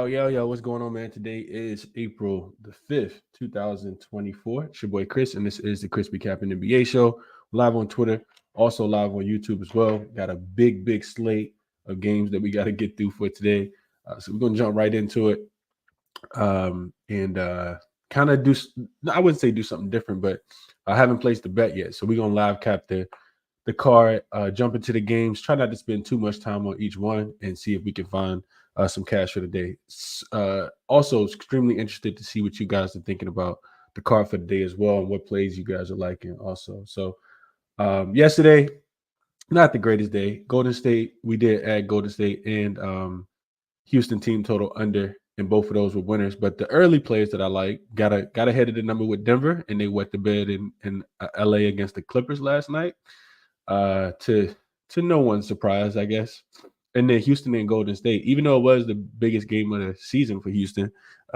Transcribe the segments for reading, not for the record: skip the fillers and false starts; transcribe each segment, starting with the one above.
Yo, what's going on, man? Today is April the 5th, 2024. It's your boy Chris, and this is the ChrisBeCappinn NBA Show. Live on Twitter, also live on YouTube as well. Got a big slate of games that we got to get through for today. So we're going to jump right into it and kind of I wouldn't say do something different, but I haven't placed the bet yet. So we're going to live cap the card, jump into the games, try not to spend too much time on each one and see if we can find some cash for the day. Also, extremely interested to see what you guys are thinking about the card for the day as well and what plays you guys are liking also. So yesterday, not the greatest day. Golden State, we did add Golden State and Houston team total under, and both of those were winners. But the early plays that I like got ahead of the number with Denver, and they wet the bed in LA against the Clippers last night. To no one's surprise, I guess. And then Houston and Golden State, even though it was the biggest game of the season for Houston,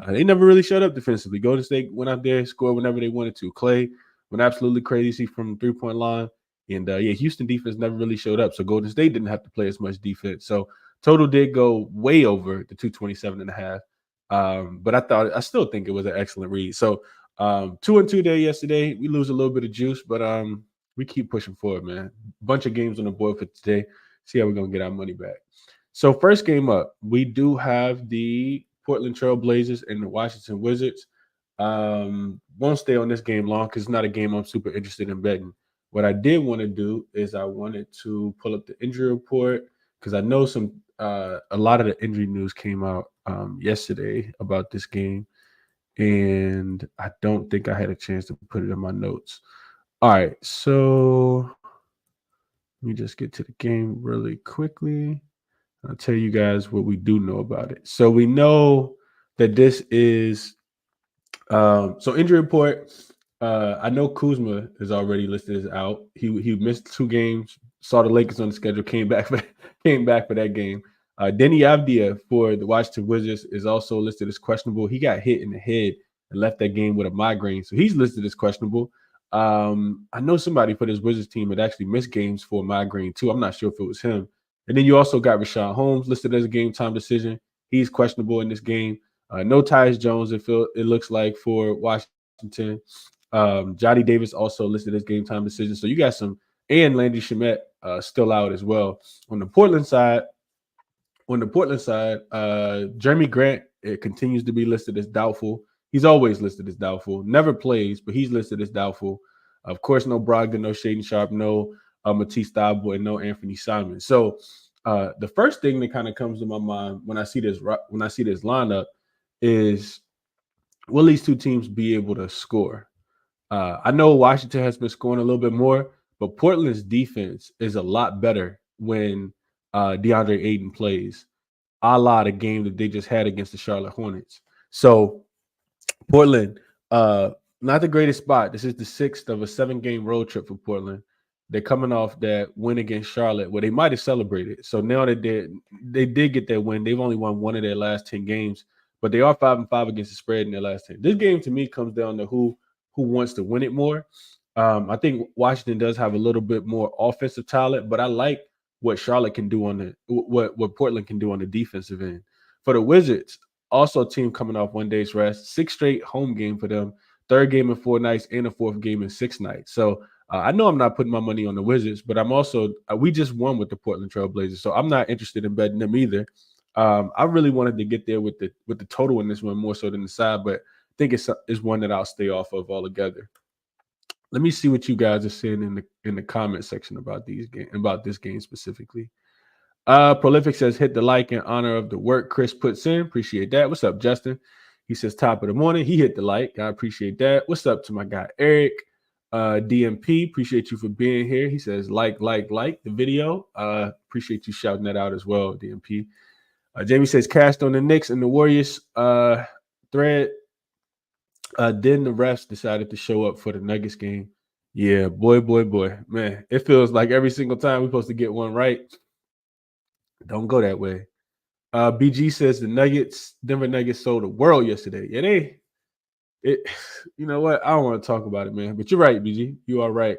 they never really showed up defensively. Golden State went out there, scored whenever they wanted to. Clay went absolutely crazy from 3-point line. And Houston defense never really showed up. So Golden State didn't have to play as much defense. So total did go way over the 227.5. But I still think it was an excellent read. So 2-2 there yesterday. We lose a little bit of juice, but we keep pushing forward, man. Bunch of games on the board for today. See how we're going to get our money back. So first game up, we do have the Portland Trail Blazers and the Washington Wizards. Won't stay on this game long because it's not a game I'm super interested in betting. What I did want to do is I wanted to pull up the injury report because I know a lot of the injury news came out yesterday about this game, and I don't think I had a chance to put it in my notes. All right, so let me just get to the game really quickly. I'll tell you guys what we do know about it. So we know that this is so injury report. I know Kuzma is already listed as out. He missed 2 games. Saw the Lakers on the schedule. Came back for that game. Denny Avdia for the Washington Wizards is also listed as questionable. He got hit in the head and left that game with a migraine, so he's listed as questionable. I know somebody for this Wizards team had actually missed games for a migraine too. I'm not sure if it was him. And then you also got Rashawn Holmes listed as a game time decision. He's questionable in this game. No Tyus Jones, it looks like, for Washington. Johnny Davis also listed as game time decision. So you got some, and Landry Shamet still out as well. On the Portland side, Jeremy Grant, it continues to be listed as doubtful. He's always listed as doubtful. Never plays, but he's listed as doubtful. Of course, no Brogdon, no Shaden Sharp, no Matisse Thybulle, and no Anthony Simon. So the first thing that kind of comes to my mind when I see this lineup is, will these two teams be able to score? I know Washington has been scoring a little bit more, but Portland's defense is a lot better when DeAndre Ayton plays, a la the game that they just had against the Charlotte Hornets. So Portland, not the greatest spot. This is the 6th of a 7-game road trip for Portland. They're coming off that win against Charlotte, where they might have celebrated. So now they did get that win. They've only won 1 of their last 10 games, but they are 5-5 against the spread in their last 10. This game to me comes down to who wants to win it more. I think Washington does have a little bit more offensive talent, but I like what Charlotte can do what Portland can do on the defensive end. For the Wizards, also a team coming off 1 day's rest, 6 straight home game for them, 3rd game in 4 nights, and a 4th game in 6 nights. So I know I'm not putting my money on the Wizards, but I'm also we just won with the Portland Trail Blazers, so I'm not interested in betting them either. I really wanted to get there with the total in this one more so than the side, but I think it's one that I'll stay off of altogether. Let me see what you guys are saying in the comment section about this game specifically. Prolific says, hit the like in honor of the work Chris puts in. Appreciate that. What's up, Justin? He says, top of the morning. He hit the like. I appreciate that. What's up to my guy, Eric? DMP, appreciate you for being here. He says, like the video. Appreciate you shouting that out as well, DMP. Jamie says, cashed on the Knicks and the Warriors thread. Then the refs decided to show up for the Nuggets game. Yeah, boy. Man, it feels like every single time we're supposed to get one right. Don't go that way. BG says the Denver Nuggets sold the world yesterday. Yeah, you know what? I don't want to talk about it, man. But you're right, BG. You are right.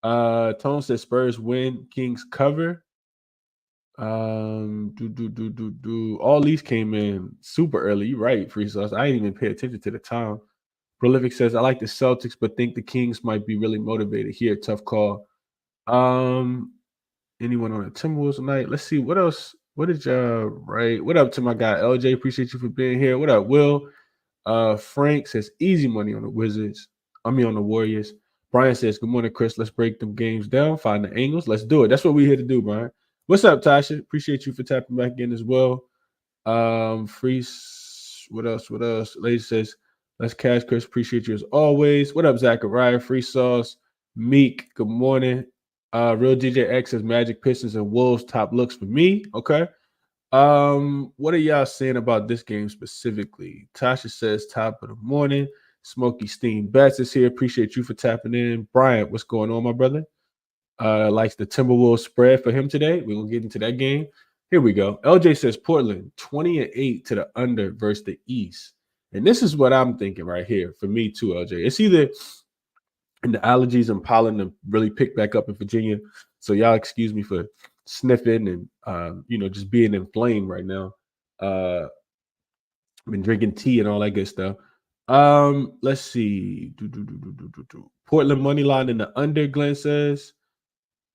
Tone says Spurs win, Kings cover. All these came in super early. You're right, Free Sauce. I didn't even pay attention to the time. Prolific says, I like the Celtics, but think the Kings might be really motivated here. Tough call. Um, anyone on the Timberwolves tonight? Let's see what else. What did y'all write? What up to my guy LJ? Appreciate you for being here. What up, Will? Frank says easy money on the Wizards. On the Warriors. Brian says, good morning, Chris. Let's break them games down, find the angles. Let's do it. That's what we're here to do, Brian. What's up, Tasha? Appreciate you for tapping back in as well. What else? What else? Lady says, let's cash, Chris. Appreciate you as always. What up, Zachariah? Free Sauce. Meek, good morning. Real DJ X says Magic, Pistons, and Wolves top looks for me. Okay. What are y'all saying about this game specifically? Tasha says top of the morning. Smoky Steam Bats is here. Appreciate you for tapping in. Bryant, what's going on, my brother? Likes the Timberwolves spread for him today. We're gonna get into that game. Here we go. LJ says Portland 20-8 to the under versus the East. And this is what I'm thinking right here for me too, LJ. It's either and the allergies and pollen to really pick back up in Virginia. So y'all excuse me for sniffing and just being inflamed right now. I've been drinking tea and all that good stuff. Let's see. Portland money line in the under, Glenn says.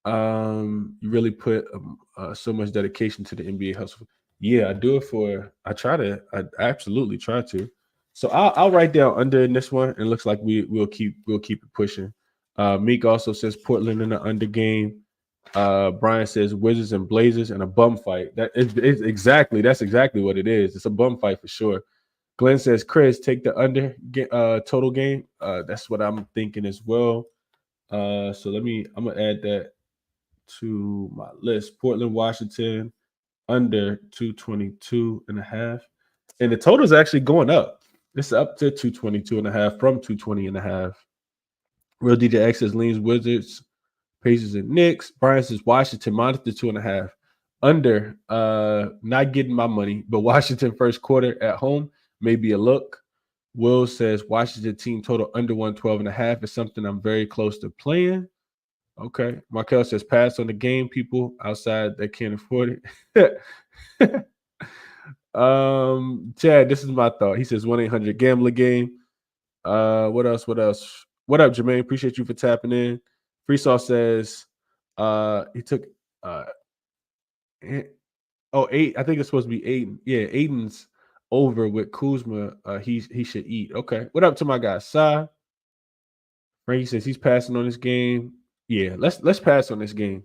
You really put so much dedication to the NBA hustle. Yeah, I absolutely try to. So I'll write down under in this one. And it looks like we'll keep it pushing. Meek also says Portland in the under game. Brian says Wizards and Blazers and a bum fight. That's exactly what it is. It's a bum fight for sure. Glenn says, Chris, take the under total game. That's what I'm thinking as well. So I'm gonna add that to my list. Portland, Washington, under 222.5. And the total is actually going up. It's up to 222.5 from 220.5. Real DJ X says leans Wizards, Pacers, and Knicks. Brian says Washington minus the 2.5. Under, not getting my money, but Washington first quarter at home may be a look. Will says Washington team total under 112.5 is something I'm very close to playing. Okay. Markel says pass on the game, people outside that can't afford it. Chad, this is my thought. He says 1-800 gambler game. What else? What up, Jermaine? Appreciate you for tapping in. Free Sauce says he took 8. I think it's supposed to be Aiden. Yeah, Aiden's over with Kuzma. He should eat. Okay. What up to my guy, Sai? Frankie says he's passing on this game. Yeah, let's pass on this game.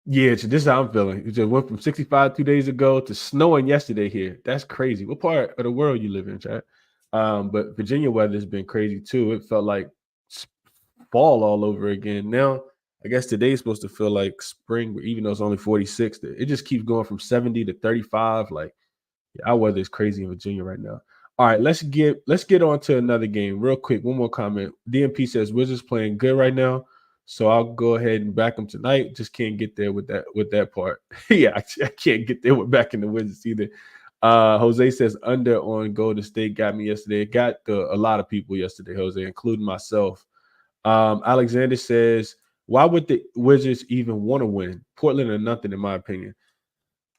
Yeah, this is how I'm feeling. It just went from 65 2 days ago to snowing yesterday here. That's crazy. What part of the world you live in, chat? But Virginia weather has been crazy too. It felt like fall all over again. Now, I guess today's supposed to feel like spring, even though it's only 46. It just keeps going from 70 to 35. Like, our weather is crazy in Virginia right now. All right, let's get on to another game real quick. One more comment. DMP says Wizards playing good right now, so I'll go ahead and back them tonight. Just can't get there with that part. Yeah, I can't get there with backing the Wizards either. Jose says under on Golden State got me yesterday. It got a lot of people yesterday, Jose, including myself. Alexander says, why would the Wizards even want to win? Portland or nothing, in my opinion.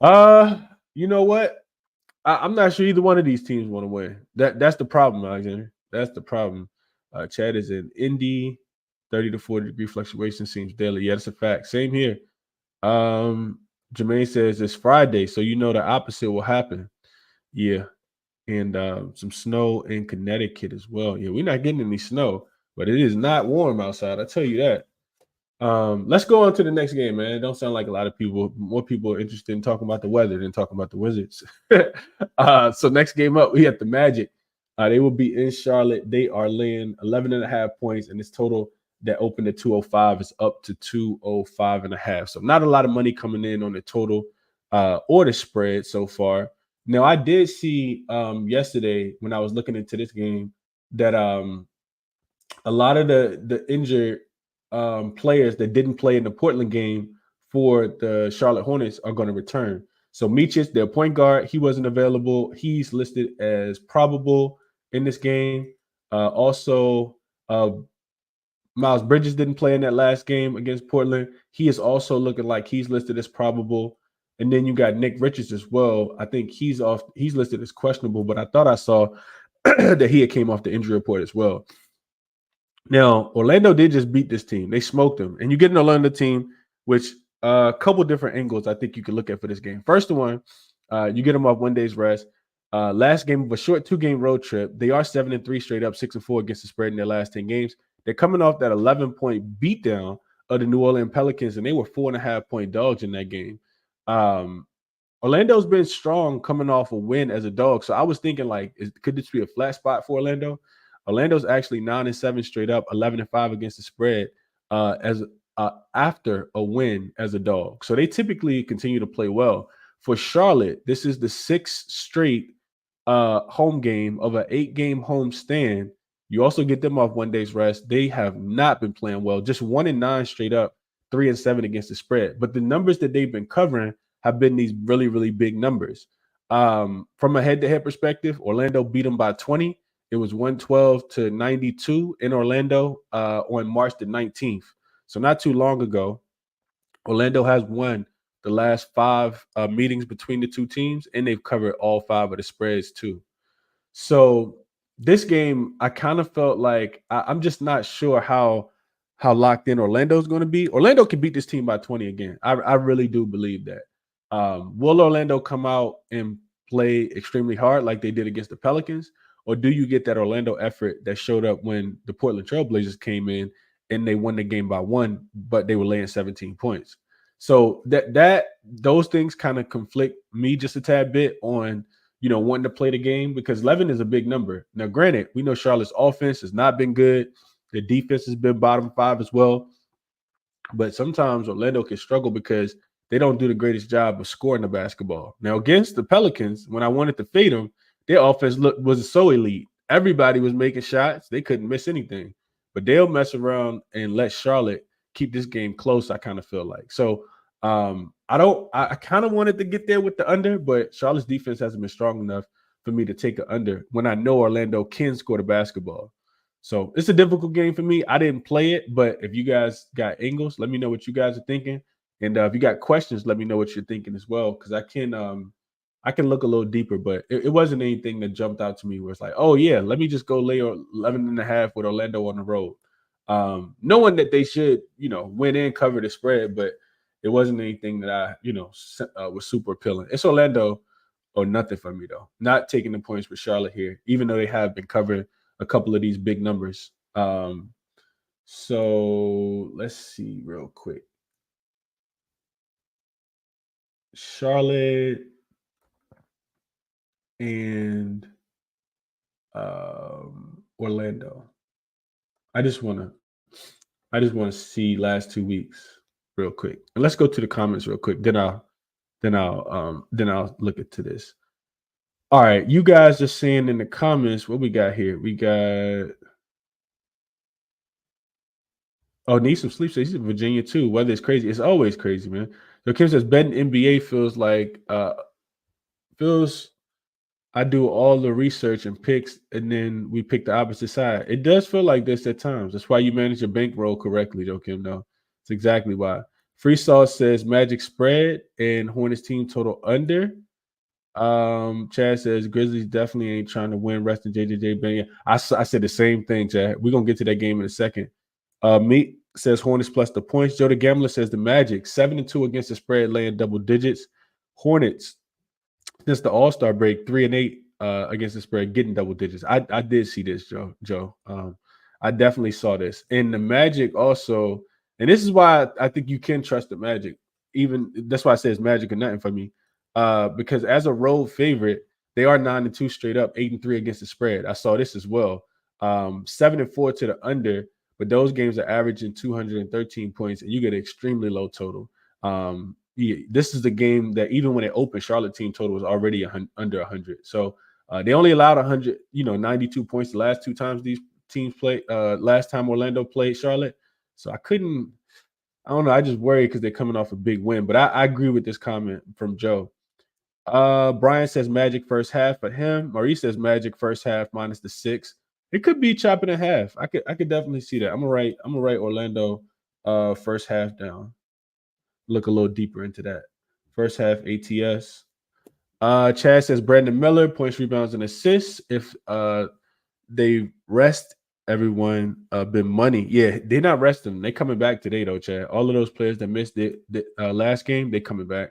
You know what? I'm not sure either one of these teams want to win. That's the problem, Alexander. That's the problem. Chad is in Indy. 30 to 40 degree fluctuation seems daily. Yeah, that's a fact. Same here. Jermaine says it's Friday, so you know the opposite will happen. Yeah. And some snow in Connecticut as well. Yeah, we're not getting any snow, but it is not warm outside. I tell you that. Let's go on to the next game, man. It don't sound like more people are interested in talking about the weather than talking about the Wizards. So next game up, we have the Magic. They will be in Charlotte. They are laying 11.5 points, and this total that opened at 205 is up to 205.5. So not a lot of money coming in on the total or the spread so far. Now, I did see yesterday when I was looking into this game that a lot of the injured players that didn't play in the Portland game for the Charlotte Hornets are going to return. So Michis, their point guard, he wasn't available. He's listed as probable in this game. Also, Miles Bridges didn't play in that last game against Portland. He is also looking like he's listed as probable. And then you got Nick Richards as well. I think he's off. He's listed as questionable, but I thought I saw that he had came off the injury report as well. Now, Orlando did just beat this team. They smoked them. And you get an Orlando team, which a couple different angles I think you could look at for this game. First one, you get them off 1 day's rest. Last game of a short 2-game road trip. They are 7-3 straight up, 6-4 against the spread in their last 10 games. They're coming off that 11-point beatdown of the New Orleans Pelicans, and they were 4.5-point dogs in that game. Orlando's been strong coming off a win as a dog. So I was thinking, like, could this be a flat spot for Orlando? Orlando's actually 9-7 straight up, 11-5 against the spread as after a win as a dog. So they typically continue to play well. For Charlotte, this is the 6th straight home game of an 8-game home stand. You also get them off 1 day's rest. They have not been playing well. Just 1-9 straight up, 3-7 against the spread. But the numbers that they've been covering have been these really, really big numbers. From a head-to-head perspective, Orlando beat them by 20. It was 112-92 in Orlando on March the 19th. So not too long ago, Orlando has won the last 5 meetings between the two teams, and they've covered all 5 of the spreads too. So this game, I kind of felt like I'm just not sure how locked in Orlando's going to be. Orlando can beat this team by 20 again. I really do believe that. Will Orlando come out and play extremely hard like they did against the Pelicans? Or do you get that Orlando effort that showed up when the Portland Trailblazers came in and they won the game by 1, but they were laying 17 points? So those things kind of conflict me just a tad bit on, wanting to play the game, because 11 is a big number. Now, granted, we know Charlotte's offense has not been good. The defense has been bottom 5 as well. But sometimes Orlando can struggle because they don't do the greatest job of scoring the basketball. Now, against the Pelicans, when I wanted to fade them, their offense was so elite. Everybody was making shots. They couldn't miss anything. But they'll mess around and let Charlotte keep this game close, I kind of feel like. So I kind of wanted to get there with the under, but Charlotte's defense hasn't been strong enough for me to take an under when I know Orlando can score the basketball. So it's a difficult game for me. I didn't play it, but if you guys got angles, let me know what you guys are thinking. And if you got questions, let me know what you're thinking as well, because I can look a little deeper, but it wasn't anything that jumped out to me where it's like, oh yeah, let me just go lay 11.5 with Orlando on the road. Knowing that they should, win and cover the spread, but it wasn't anything that I, was super appealing. It's Orlando or nothing for me though. Not taking the points with Charlotte here, even though they have been covering a couple of these big numbers. So let's see real quick. Charlotte and Orlando. I just want to see last 2 weeks real quick. And let's go to the comments real quick. Then I'll look into this. All right, you guys are saying in the comments what we got here. We got need some sleep. So he's in Virginia too. Weather is crazy. It's always crazy, man. So Kim says betting NBA feels like I do all the research and picks, and then we pick the opposite side. It does feel like this at times. That's why you manage your bankroll correctly, though, Kim. No, it's exactly why. Free Sauce says Magic spread and Hornets team total under. Chad says Grizzlies definitely ain't trying to win. Resting JJJ Bennett. I said the same thing, Chad. We're gonna get to that game in a second. Meat says Hornets plus the points. Joe the Gambler says the Magic 7-2 against the spread, laying double digits. Hornets since the All-Star break 3-8 against the spread, getting double digits. I did see this, Joe. I definitely saw this. And the Magic also, and this is why I think you can trust the Magic. Even that's why I say it's Magic or nothing for me. Because as a road favorite, they are 9-2 straight up, 8-3 against the spread. I saw this as well. 7-4 to the under, but those games are averaging 213 points, and you get an extremely low total. This is the game that even when it opened, Charlotte team total was already under 100. So they only allowed 92 points the last 2 times these teams played. Last time Orlando played Charlotte, so I don't know. I just worry because they're coming off a big win. But I agree with this comment from Joe. Brian says Magic first half for him. Maurice says Magic first half minus the 6. It could be chopping in half. I could definitely see that. I'm gonna write Orlando first half down. Look a little deeper into that. First half ATS. Chad says Brandon Miller, points, rebounds, and assists. If they rest everyone, been money. Yeah, they're not resting. They coming back today though, Chad. All of those players that missed the last game, they coming back.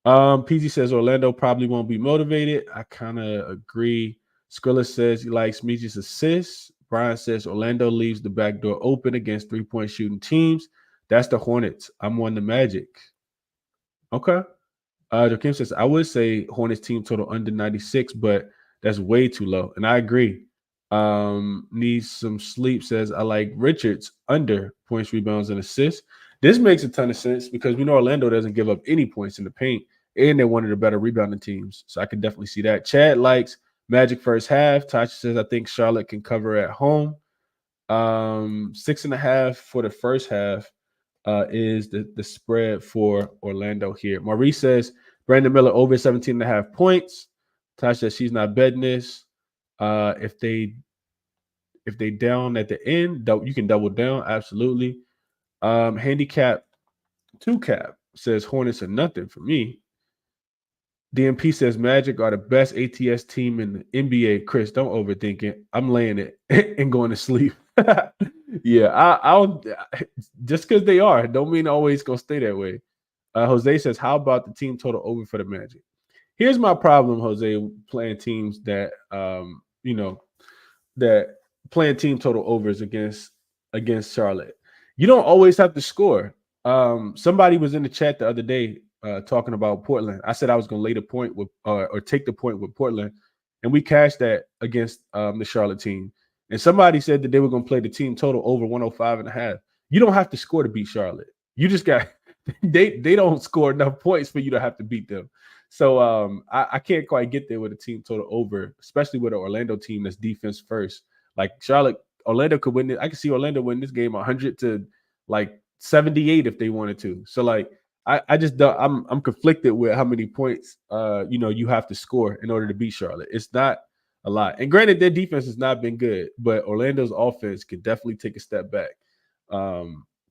PZ says Orlando probably won't be motivated. I kind of agree. Skrilla says he likes Meech's assists. Brian says Orlando leaves the back door open against 3-point shooting teams. That's the Hornets. I'm on the Magic. Okay. Joakim says I would say Hornets team total under 96, but that's way too low. And I agree. Needs some sleep says I like Richards under points, rebounds, and assists. This makes a ton of sense because we know Orlando doesn't give up any points in the paint, and they're one of the better rebounding teams. So I can definitely see that. Chad likes Magic first half. Tasha says I think Charlotte can cover at home. 6.5 for the first half is the spread for Orlando here. Maurice says Brandon Miller over 17.5 points. Tasha says she's not betting this. If they down at the end, you can double down. Absolutely. Handicap 2 cap says Hornets are nothing for me. DMP says Magic are the best ATS team in the NBA. Chris, don't overthink it. I'm laying it and going to sleep. Yeah, I'll just because they are don't mean always gonna stay that way. Jose says, how about the team total over for the Magic? Here's my problem, Jose, playing teams that that playing team total overs against Charlotte. You don't always have to score. Somebody was in the chat the other day talking about Portland. I said I was going to lay the point with or take the point with Portland, and we cashed that against the Charlotte team. And somebody said that they were going to play the team total over 105.5. You don't have to score to beat Charlotte. You just got they don't score enough points for you to have to beat them. So I can't quite get there with a team total over, especially with an Orlando team that's defense first. Like Orlando could win it. I could see Orlando win this game 100 to like 78 if they wanted to. So like I just don't. I'm conflicted with how many points you have to score in order to beat Charlotte. It's not a lot. And granted, their defense has not been good, but Orlando's offense could definitely take a step back.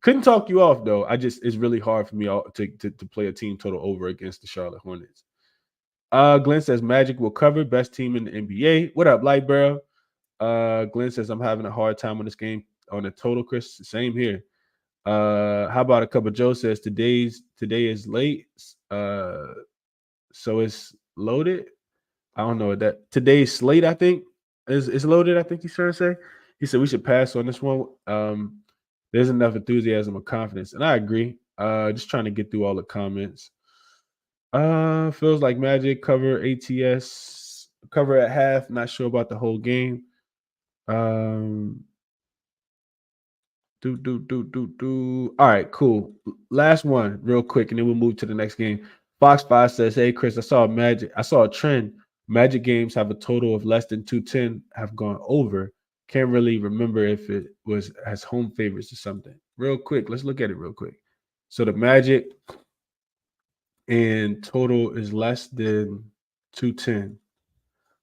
Couldn't talk you off though. It's really hard for me to play a team total over against the Charlotte Hornets. Glenn says Magic will cover, best team in the NBA. What up, Lightborough? Glenn says I'm having a hard time on this game on the total, Chris. Same here. How about a cup of Joe says today is late. So it's loaded. I don't know what that today's slate, I think, is loaded. I think he's trying to say. He said we should pass on this one. There's enough enthusiasm and confidence, and I agree. Just trying to get through all the comments. Feels like Magic cover ATS cover at half. Not sure about the whole game. All right, cool. Last one, real quick, and then we'll move to the next game. Fox 5 says, hey Chris, I saw a trend. Magic games have a total of less than 210 have gone over. Can't really remember if it was as home favorites or something. Real quick, let's look at it real quick. So the Magic and total is less than 210.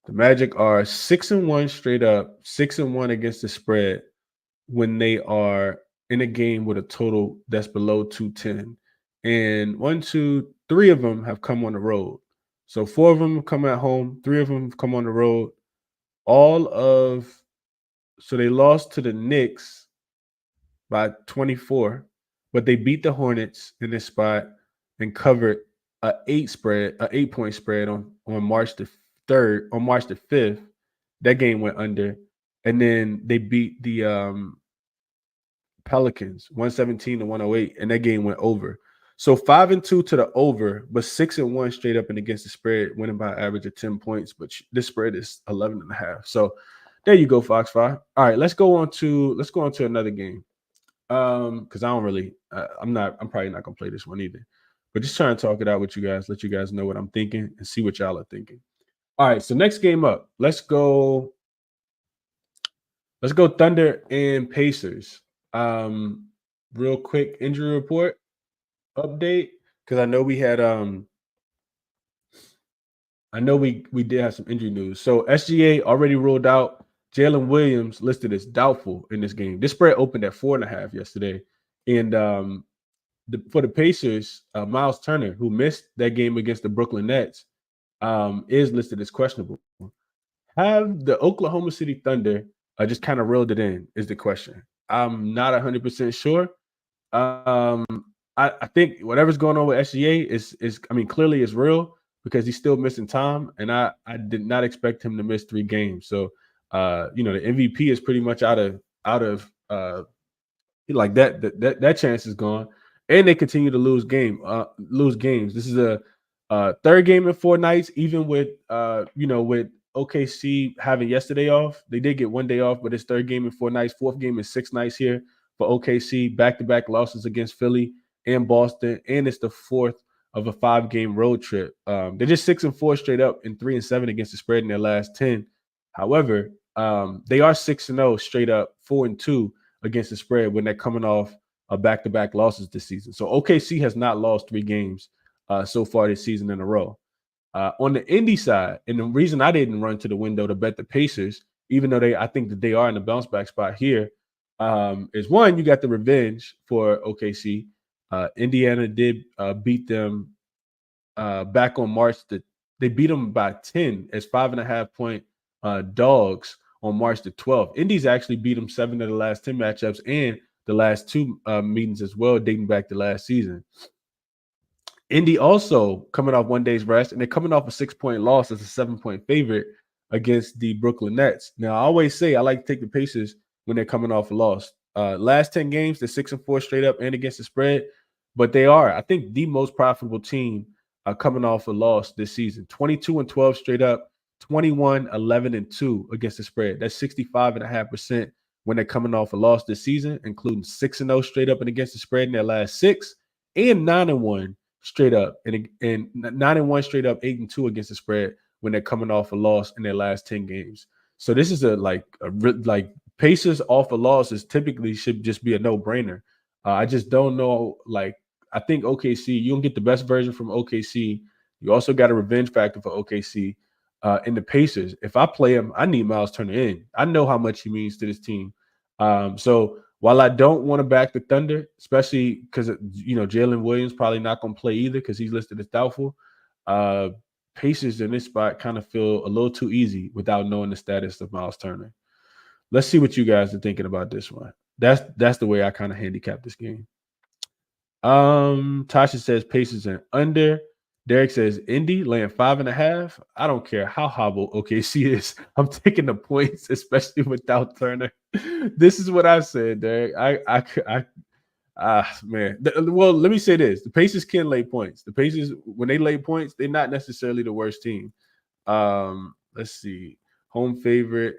The Magic are 6-1 straight up, 6-1 against the spread when they are in a game with a total that's below 210. And 1, 2, 3 of them have come on the road. So 4 of them come at home, 3 of them come on the road. So they lost to the Knicks by 24, but they beat the Hornets in this spot and covered an 8-point spread on March the 3rd, on March the 5th. That game went under. And then they beat the Pelicans 117-108, and that game went over. So 5-2 to the over, but 6-1 straight up and against the spread, winning by an average of 10 points. But this spread is 11.5. So there you go, Fox 5. All right, let's go on to another game. Because I'm probably not gonna play this one either. But just trying to talk it out with you guys, let you guys know what I'm thinking and see what y'all are thinking. All right, so next game up, let's go Thunder and Pacers. Real quick injury report update, because I know we had we did have some injury news. So SGA already ruled out. Jalen Williams listed as doubtful in this game. This spread opened at 4.5 yesterday. And for the Pacers, Miles Turner, who missed that game against the Brooklyn Nets, is listed as questionable. Have the Oklahoma City Thunder just kind of reeled it in is the question. I'm not 100% sure. Um, I think whatever's going on with SGA is I mean, clearly it's real because he's still missing time, and I did not expect him to miss 3 games. So the MVP is pretty much out of like that chance is gone, and they continue to lose games. This is a third game in 4 nights, even with with OKC having yesterday off. They did get 1 day off, but it's third game in 4 nights, fourth game in 6 nights here for OKC. Back-to-back losses against Philly and Boston, and it's the fourth of a 5-game road trip. They're just 6-4 straight up and 3-7 against the spread in their last 10. However, they are 6-0 straight up, 4-2 against the spread when they're coming off back-to-back losses this season. So OKC has not lost 3 games so far this season in a row. On the Indy side, and the reason I didn't run to the window to bet the Pacers, even though I think that they are in the bounce back spot here, is one, you got the revenge for OKC. Indiana did beat them back on March. They beat them by 10 as 5.5-point dogs on March the 12th. Indy's actually beat them 7 of the last 10 matchups and the last 2 meetings as well, dating back to last season. Indy also coming off 1 day's rest, and they're coming off a 6-point loss as a 7-point favorite against the Brooklyn Nets. Now, I always say I like to take the Pacers when they're coming off a loss. Last 10 games, they're 6-4 straight up and against the spread, but they are, I think, the most profitable team coming off a loss this season. 22-12 straight up, 21-11-2 against the spread. That's 65.5% when they're coming off a loss this season, including 6-0 straight up and against the spread in their last 6, and 9-1 straight up, and 9-1 straight up, 8-2 against the spread when they're coming off a loss in their last 10 games. So this is like Pacers off a loss is typically should just be a no-brainer. I just don't know. Like, I think OKC, you don't get the best version from OKC. You also got a revenge factor for OKC. In the Pacers, if I play him, I need Miles Turner in. I know how much he means to this team. So while I don't want to back the Thunder, especially because Jalen Williams probably not going to play either because he's listed as doubtful, Pacers in this spot kind of feel a little too easy without knowing the status of Miles Turner. Let's see what you guys are thinking about this one. That's the way I kind of handicap this game. Tasha says Pacers and under. Derek says Indy laying 5.5. I don't care how hobbled OKC is. I'm taking the points, especially without Turner. This is what I said, Derek. Man. Well, let me say this: the Pacers can lay points. The Pacers, when they lay points, they're not necessarily the worst team. Let's see, home favorite.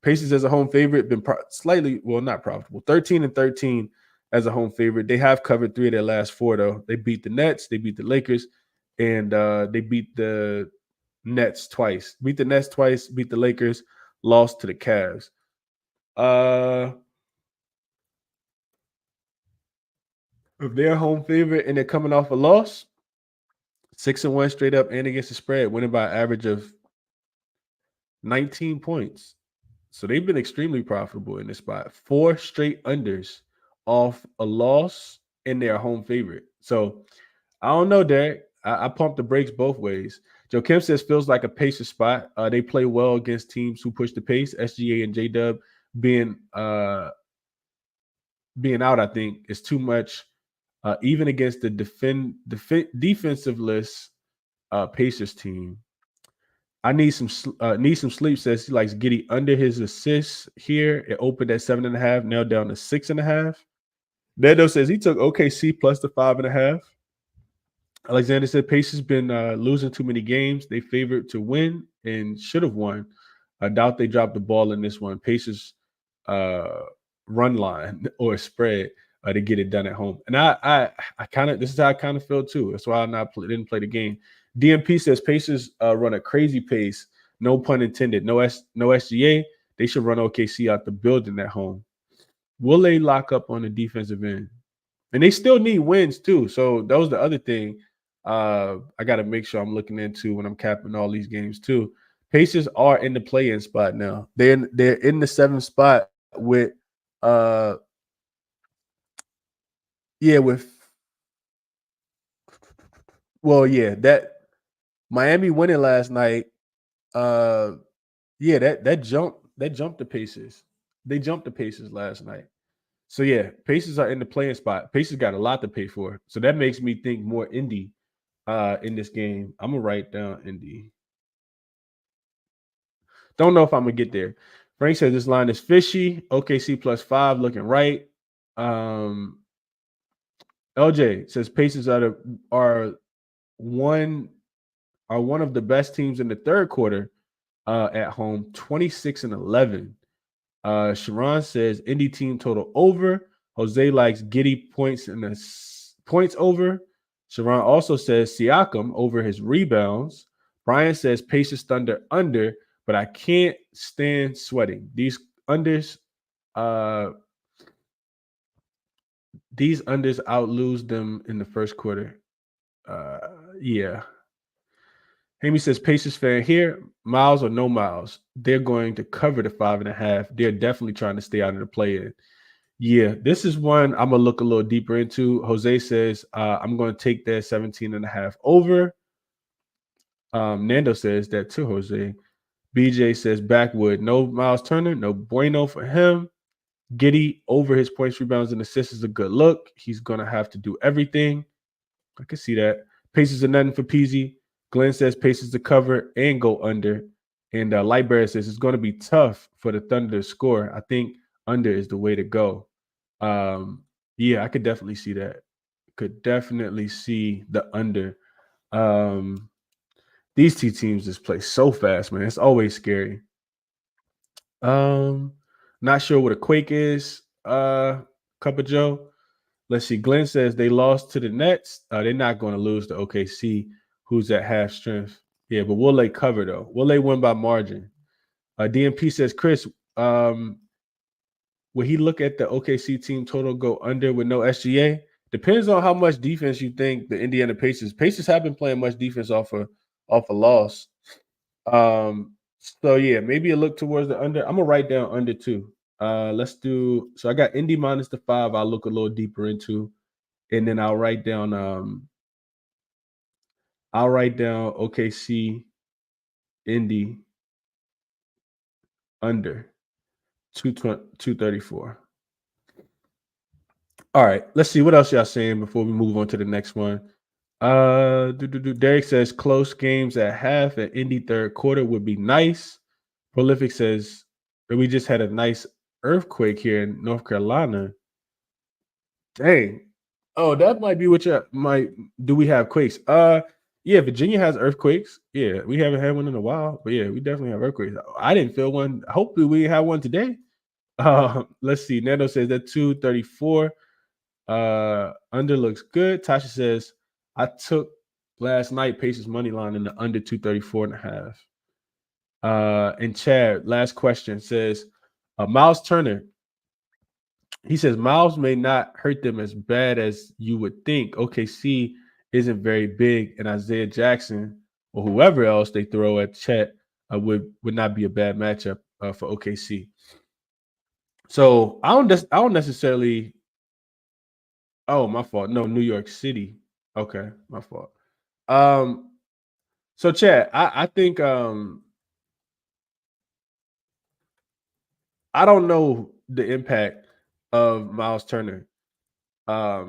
Pacers as a home favorite been slightly, well, not profitable. 13-13 as a home favorite. They have covered 3 of their last 4 though. They beat the Nets, they beat the Lakers, and they beat the Nets twice. Beat the Nets twice, beat the Lakers, lost to the Cavs. If they're a home favorite and they're coming off a loss, 6-1 straight up and against the spread, winning by an average of 19 points. So they've been extremely profitable in this spot. 4 straight unders off a loss, and they're a home favorite. So I don't know, Derek. I pumped the brakes both ways. Joe Kim says feels like a Pacers spot. They play well against teams who push the pace. SGA and J-Dub being out, I think, is too much. Even against the defensive-less Pacers team. I need some sleep. Says he likes Giddey under his assists here. It opened at 7.5, now down to 6.5. Nedo says he took OKC plus the 5.5. Alexander said Pacers been losing too many games. They favored to win and should have won. I doubt they dropped the ball in this one. Pacers run line or spread to get it done at home. And I kind of, this is how I kind of feel too. That's why I didn't play the game. DMP says Pacers run a crazy pace. No pun intended. No SGA. They should run OKC out the building at home. Will they lock up on the defensive end? And they still need wins too. So that was the other thing I got to make sure I'm looking into when I'm capping all these games too. Pacers are in the play-in spot now. They're in the 7th spot with with that Miami winning last night. That jumped the Pacers. They jumped the Pacers last night. So Pacers are in the playing spot. Pacers got a lot to pay for. So that makes me think more Indy in this game. I'm gonna write down Indy. Don't know if I'm gonna get there. Frank says this line is fishy. OKC +5 looking right. LJ says Pacers are one of the best teams in the third quarter at home, 26-11. Sharon says Indy team total over. Jose likes Giddy points in the points over. Sharon also says Siakam over his rebounds. Brian says Pacers Thunder under, but I can't stand sweating. These unders outlose them in the first quarter. Amy says Pacers fan here, Miles or no Miles. They're going to cover the 5.5. They're definitely trying to stay out of the play-in. Yeah, this is one I'm gonna look a little deeper into. Jose says I'm going to take that 17.5 over. Nando says that too, Jose. BJ says backwood, no Miles Turner, no bueno for him. Giddy over his points, rebounds, and assists is a good look. He's gonna have to do everything. I can see that. Pacers are nothing for Peasy. Glenn says Pacers to cover and go under. And Lightbearer says it's going to be tough for the Thunder to score. I think under is the way to go. I could definitely see that. Could definitely see the under. These two teams just play so fast, man. It's always scary. Not sure what a quake is. Cup of Joe. Let's see. Glenn says they lost to the Nets. They're not going to lose to OKC, who's at half strength. Yeah, but will they cover, though? Will they win by margin? DMP says, Chris, will he look at the OKC team total go under with no SGA? Depends on how much defense you think the Indiana Pacers. Pacers have been playing much defense off a loss. Maybe a look towards the under. I'm gonna write down under too. Let's do. So I got Indy minus the 5. I'll look a little deeper into, and then I'll write down. OKC Indy under 234. All right, let's see what else y'all saying before we move on to the next one. Derek says close games at half at Indy third quarter would be nice. Prolific says that we just had a nice earthquake here in North Carolina. Dang. Oh, that might be what you might. Do we have quakes? Virginia has earthquakes. Yeah, we haven't had one in a while, but yeah, we definitely have earthquakes. I didn't feel one. Hopefully, we have one today. Let's see. Nando says that 234. Under looks good. Tasha says I took last night Pacers money line in the under 234.5. And Chad, last question says Miles Turner. He says Miles may not hurt them as bad as you would think. OKC isn't very big, and Isaiah Jackson or whoever else they throw at Chet would not be a bad matchup for OKC. So I don't necessarily. Oh, my fault. No, New York City. Okay, my fault. So Chad, I think I don't know the impact of Miles Turner. I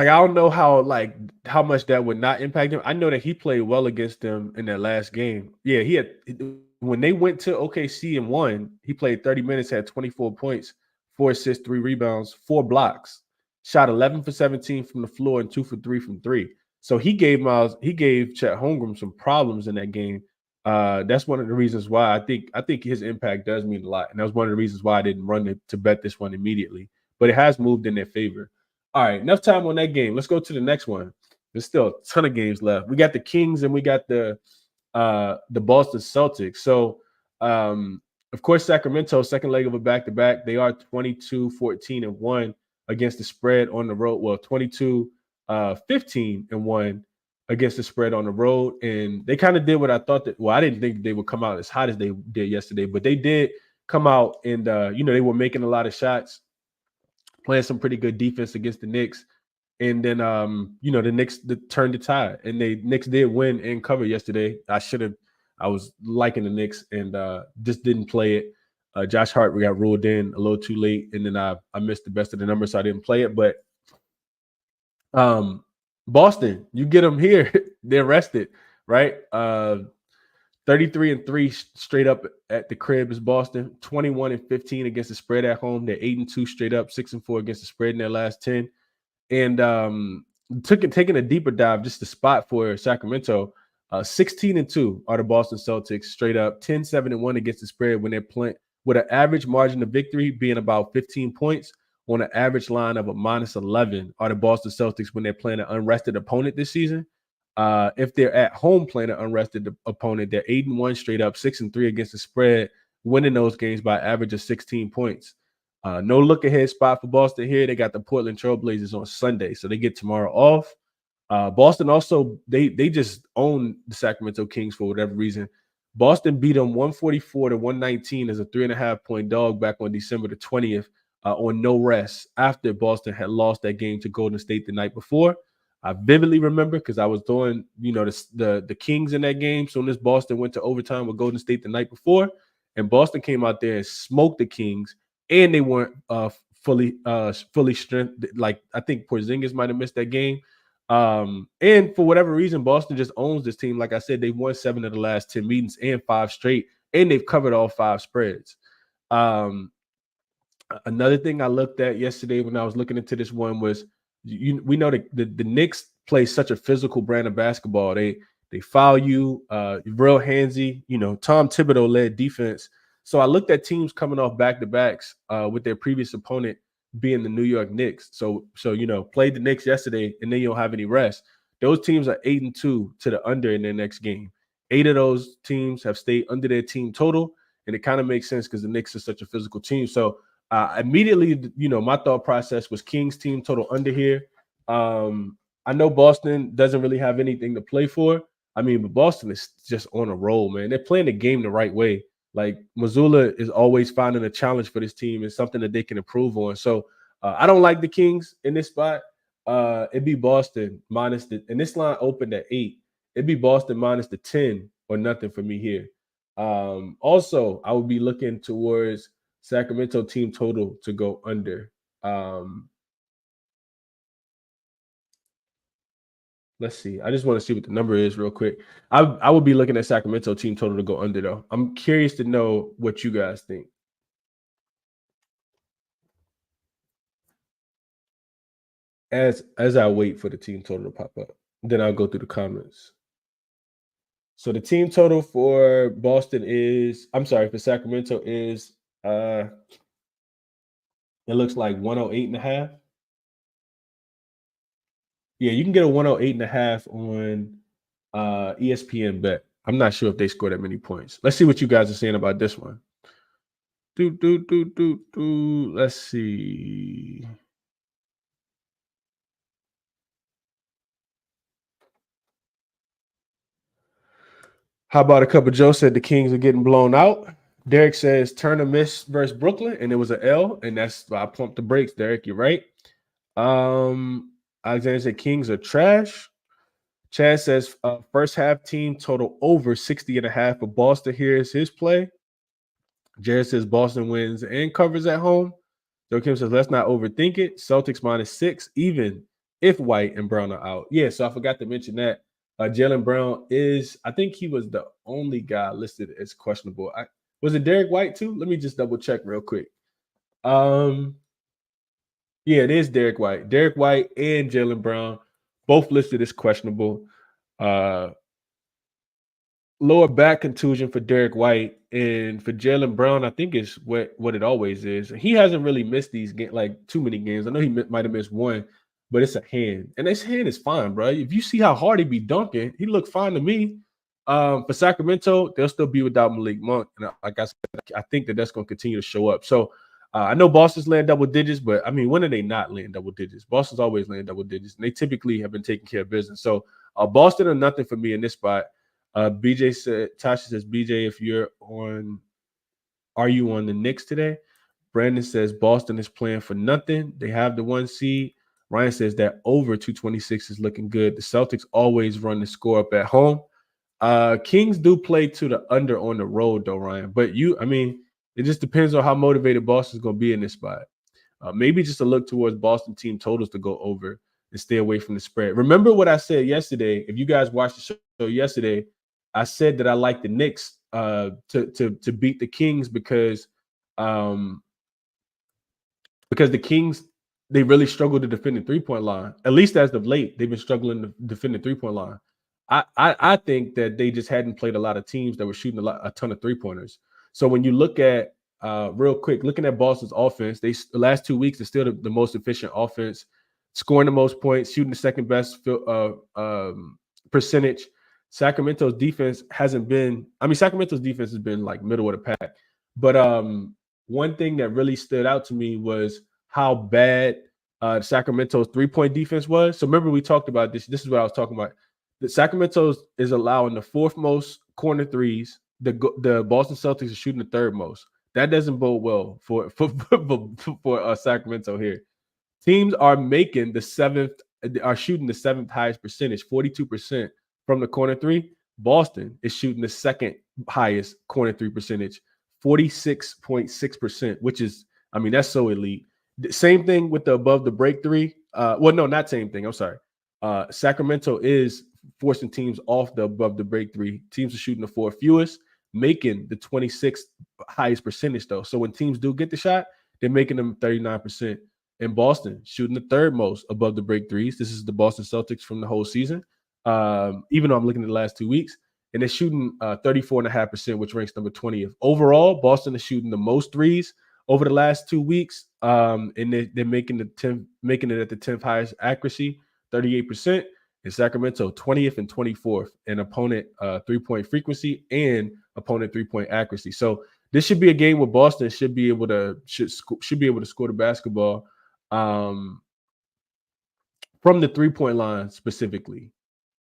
don't know how much that would not impact him. I know that he played well against them in that last game. Yeah, he had when they went to OKC and won, he played 30 minutes, had 24 points, 4 assists, 3 rebounds, 4 blocks, shot 11 for 17 from the floor and 2 for 3 from 3. So he gave Chet Holmgren some problems in that game. That's one of the reasons why I think his impact does mean a lot. And that was one of the reasons why I didn't run to bet this one immediately. But it has moved in their favor. All right, enough time on that game. Let's go to the next one. There's still a ton of games left. We got the Kings and we got the Boston Celtics. So, of course, Sacramento, second leg of a back-to-back. They are 22-14-1 against the spread on the road. Well, 22-15-1 against the spread on the road. And they kind of did what I thought that, well, I didn't think they would come out as hot as they did yesterday, but they did come out and, they were making a lot of shots, playing some pretty good defense against the Knicks. And then, the Knicks turned the tide, and the Knicks did win and cover yesterday. I was liking the Knicks and just didn't play it. Josh Hart, we got ruled in a little too late, and then I missed the best of the numbers, so I didn't play it. But Boston, you get them here, they're rested, right? 33-3 straight up at the crib is Boston. 21-15 against the spread at home. They're 8-2 straight up, 6-4 against the spread in their last 10. And taking a deeper dive, just the spot for Sacramento, 16-2 are the Boston Celtics straight up, 10-7-1 against the spread when they're playing with an average margin of victory being about 15 points on an average line of a -11 are the Boston Celtics when they're playing an unrested opponent this season. If they're at home playing an unrested opponent, they're 8-1 straight up, 6-3 against the spread, winning those games by an average of 16 points. No look ahead spot for Boston here. They got the Portland Trailblazers on Sunday, so they get tomorrow off. Boston also, they just own the Sacramento Kings for whatever reason. Boston beat them 144-119 as a 3.5-point dog back on December the 20th on no rest after Boston had lost that game to Golden State the night before. I vividly remember because I was doing, the Kings in that game. Soon as Boston went to overtime with Golden State the night before, and Boston came out there and smoked the Kings, and they weren't fully strength. Like, I think Porzingis might have missed that game. And for whatever reason, Boston just owns this team. Like I said, they've won 7 of the last 10 meetings and 5 straight, and they've covered all 5 spreads. Another thing I looked at yesterday when I was looking into this one was, we know the Knicks play such a physical brand of basketball. They foul you, real handsy. Tom Thibodeau led defense. So I looked at teams coming off back-to-backs with their previous opponent being the New York Knicks. So played the Knicks yesterday, and then you don't have any rest. Those teams are 8-2 to the under in their next game. 8 of those teams have stayed under their team total, and it kind of makes sense because the Knicks are such a physical team. So immediately, my thought process was Kings team total under here. I know Boston doesn't really have anything to play for. But Boston is just on a roll, man. They're playing the game the right way. Like, Mazzulla is always finding a challenge for this team and something that they can improve on. So I don't like the Kings in this spot. It'd be Boston minus and this line opened at 8. It'd be Boston minus the 10 or nothing for me here. Also, I would be looking towards Sacramento team total to go under. Let's see. I just want to see what the number is real quick. I would be looking at Sacramento team total to go under, though. I'm curious to know what you guys think. As I wait for the team total to pop up, then I'll go through the comments. So the team total for Boston for Sacramento is it looks like 108.5. Yeah, you can get a 108.5 on ESPN Bet. I'm not sure if they score that many points. Let's see what you guys are saying about this one. Let's see. How about a cup of Joe said the Kings are getting blown out? Derek says turn a miss versus Brooklyn, and it was an L, and that's why I pumped the brakes, Derek. You're right. Alexander said Kings are trash. Chad says first half team total over 60.5 for Boston. Here's his play. Jared says Boston wins and covers at home. Joe Kim says let's not overthink it. Celtics -6, even if White and Brown are out. Yeah, so I forgot to mention that. Jaylen Brown I think he was the only guy listed as questionable. Was it Derek White too? Let me just double check real quick. Yeah, it is Derek White. Derek White and Jaylen Brown both listed as questionable. Lower back contusion for Derek White, and for Jaylen Brown, I think it's what it always is. He hasn't really missed these too many games. I know he might have missed one, but it's a hand, and this hand is fine, bro. If you see how hard he be dunking, he looked fine to me. For Sacramento, they'll still be without Malik Monk, and like I said, I think that's going to continue to show up. So I know Boston's laying double digits, but when are they not laying double digits? Boston's always laying double digits, and they typically have been taking care of business. So Boston or nothing for me in this spot. BJ said, Tasha says, BJ, are you on the Knicks today? Brandon says Boston is playing for nothing. They have the 1 seed. Ryan says that over 226 is looking good. The Celtics always run the score up at home. Kings do play to the under on the road, though, Ryan. But it just depends on how motivated Boston's going to be in this spot. Maybe just a look towards Boston team totals to go over and stay away from the spread. Remember what I said yesterday? If you guys watched the show yesterday, I said that I like the Knicks to beat the Kings because the Kings, they really struggle to defend the three-point line. At least as of late, they've been struggling to defend the three-point line. I think that they just hadn't played a lot of teams that were shooting a ton of three-pointers. So when you look at real quick, looking at Boston's offense, the last 2 weeks, they're still the most efficient offense, scoring the most points, shooting the second best percentage. Sacramento's defense has been like middle of the pack. But one thing that really stood out to me was how bad Sacramento's three-point defense was. So remember we talked about this. This is what I was talking about. The Sacramento's is allowing the fourth most corner threes. The Boston Celtics are shooting the third most. That doesn't bode well for Sacramento here. Teams are shooting the seventh highest percentage, 42% from the corner three. Boston is shooting the second highest corner three percentage, 46.6%, which is, that's so elite. Same thing with the above the break three. Not same thing. I'm sorry. Sacramento is forcing teams off the above the break three. Teams are shooting the four fewest, making the 26th highest percentage though. So when teams do get the shot, they're making them 39%. In Boston, shooting the third most above the break threes. This is the Boston Celtics from the whole season. Even though I'm looking at the last 2 weeks, and they're shooting 34.5%, which ranks number 20th. Overall, Boston is shooting the most threes over the last 2 weeks, and they're making it at the 10th highest accuracy, 38%. In Sacramento, 20th and 24th in opponent three-point frequency and opponent three-point accuracy. So this should be a game where Boston should be able to score the basketball from the three-point line specifically.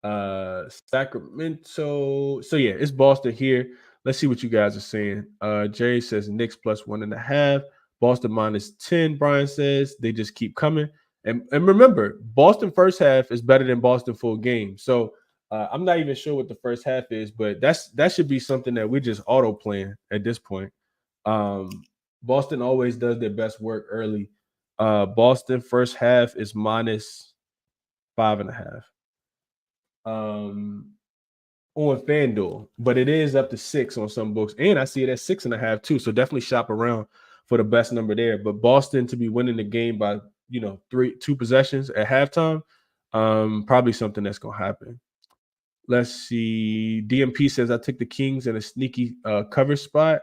Sacramento. So yeah, it's Boston here. Let's see what you guys are saying. Jerry says Knicks plus 1.5. Boston minus 10. Brian says they just keep coming. And remember, Boston first half is better than Boston full game. So I'm not even sure what the first half is, but that should be something that we're just auto playing at this point. Boston always does their best work early. Boston first half is minus 5.5 on FanDuel, but it is up to 6 on some books, and I see it at 6.5 too. So definitely shop around for the best number there. But Boston to be winning the game by 2 possessions at halftime, probably something that's gonna happen. Let's see. DMP says I took the Kings in a sneaky cover spot.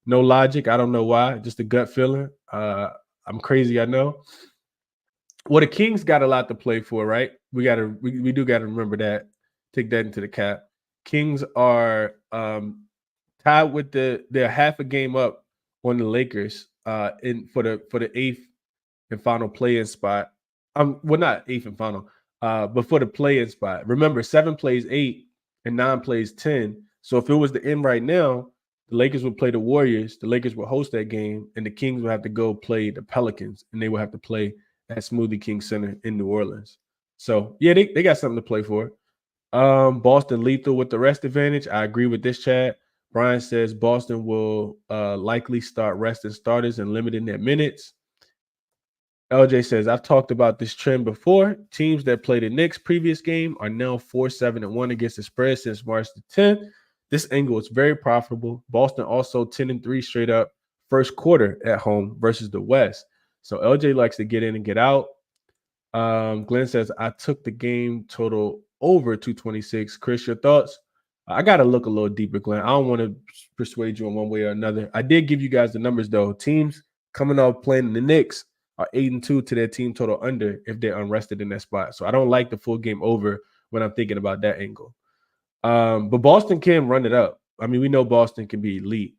No logic. I don't know why. Just a gut feeling. I'm crazy, I know. Well, the Kings got a lot to play for, right? We do gotta remember that. Take that into the cap. Kings are tied with they're half a game up on the Lakers for the 8th and final play-in spot. Not 8th and final, but for the play-in spot. Remember, 7 plays 8 and 9 plays 10. So if it was the end right now, the Lakers would play the Warriors. The Lakers would host that game, and the Kings would have to go play the Pelicans, and they would have to play at Smoothie King Center in New Orleans. So yeah, they got something to play for. Boston lethal with the rest advantage. I agree with this, Chad. Brian says Boston will likely start resting starters and limiting their minutes. LJ says, I've talked about this trend before. Teams that played the Knicks previous game are now 4-7-1 against the spread since March the 10th. This angle is very profitable. Boston also 10-3 straight up first quarter at home versus the West. So LJ likes to get in and get out. Glenn says, I took the game total over 226. Chris, your thoughts? I got to look a little deeper, Glenn. I don't want to persuade you in one way or another. I did give you guys the numbers, though. Teams coming off playing the Knicks are 8-2 to their team total under if they're unrested in that spot. So I don't like the full game over when I'm thinking about that angle. But Boston can run it up. We know Boston can be elite.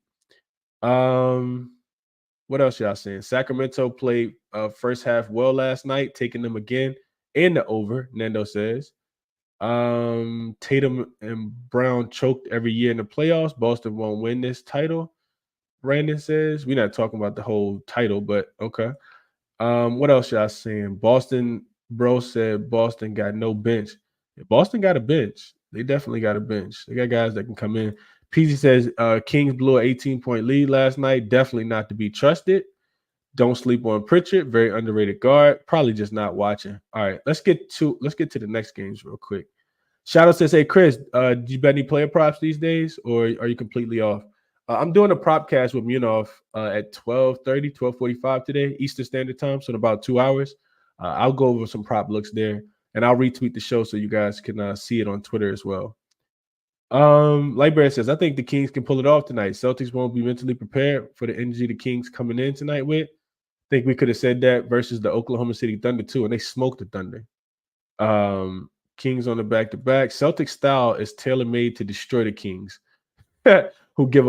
What else y'all saying? Sacramento played first half well last night, taking them again and the over, Nando says. Tatum and Brown choked every year in the playoffs. Boston won't win this title. Brandon says we're not talking about the whole title, but okay. What else y'all saying? Boston bro said Boston got no bench. Boston got a bench. They definitely got a bench. They got guys that can come in. PZ says Kings blew an 18-point lead last night. Definitely not to be trusted. Don't sleep on Pritchard. Very underrated guard. Probably just not watching. All right, let's get to the next games real quick. Shadow says, "Hey Chris, do you bet any player props these days, or are you completely off?" I'm doing a prop cast with Munov at 12:30, 12:45 today, Eastern Standard Time, so in about 2 hours. I'll go over some prop looks there, and I'll retweet the show so you guys can see it on Twitter as well. Lightbearer says, "I think the Kings can pull it off tonight. Celtics won't be mentally prepared for the energy the Kings coming in tonight with. I think we could have said that versus the Oklahoma City Thunder too, and they smoked the Thunder. Kings on the back-to-back. Celtic style is tailor-made to destroy the Kings, who give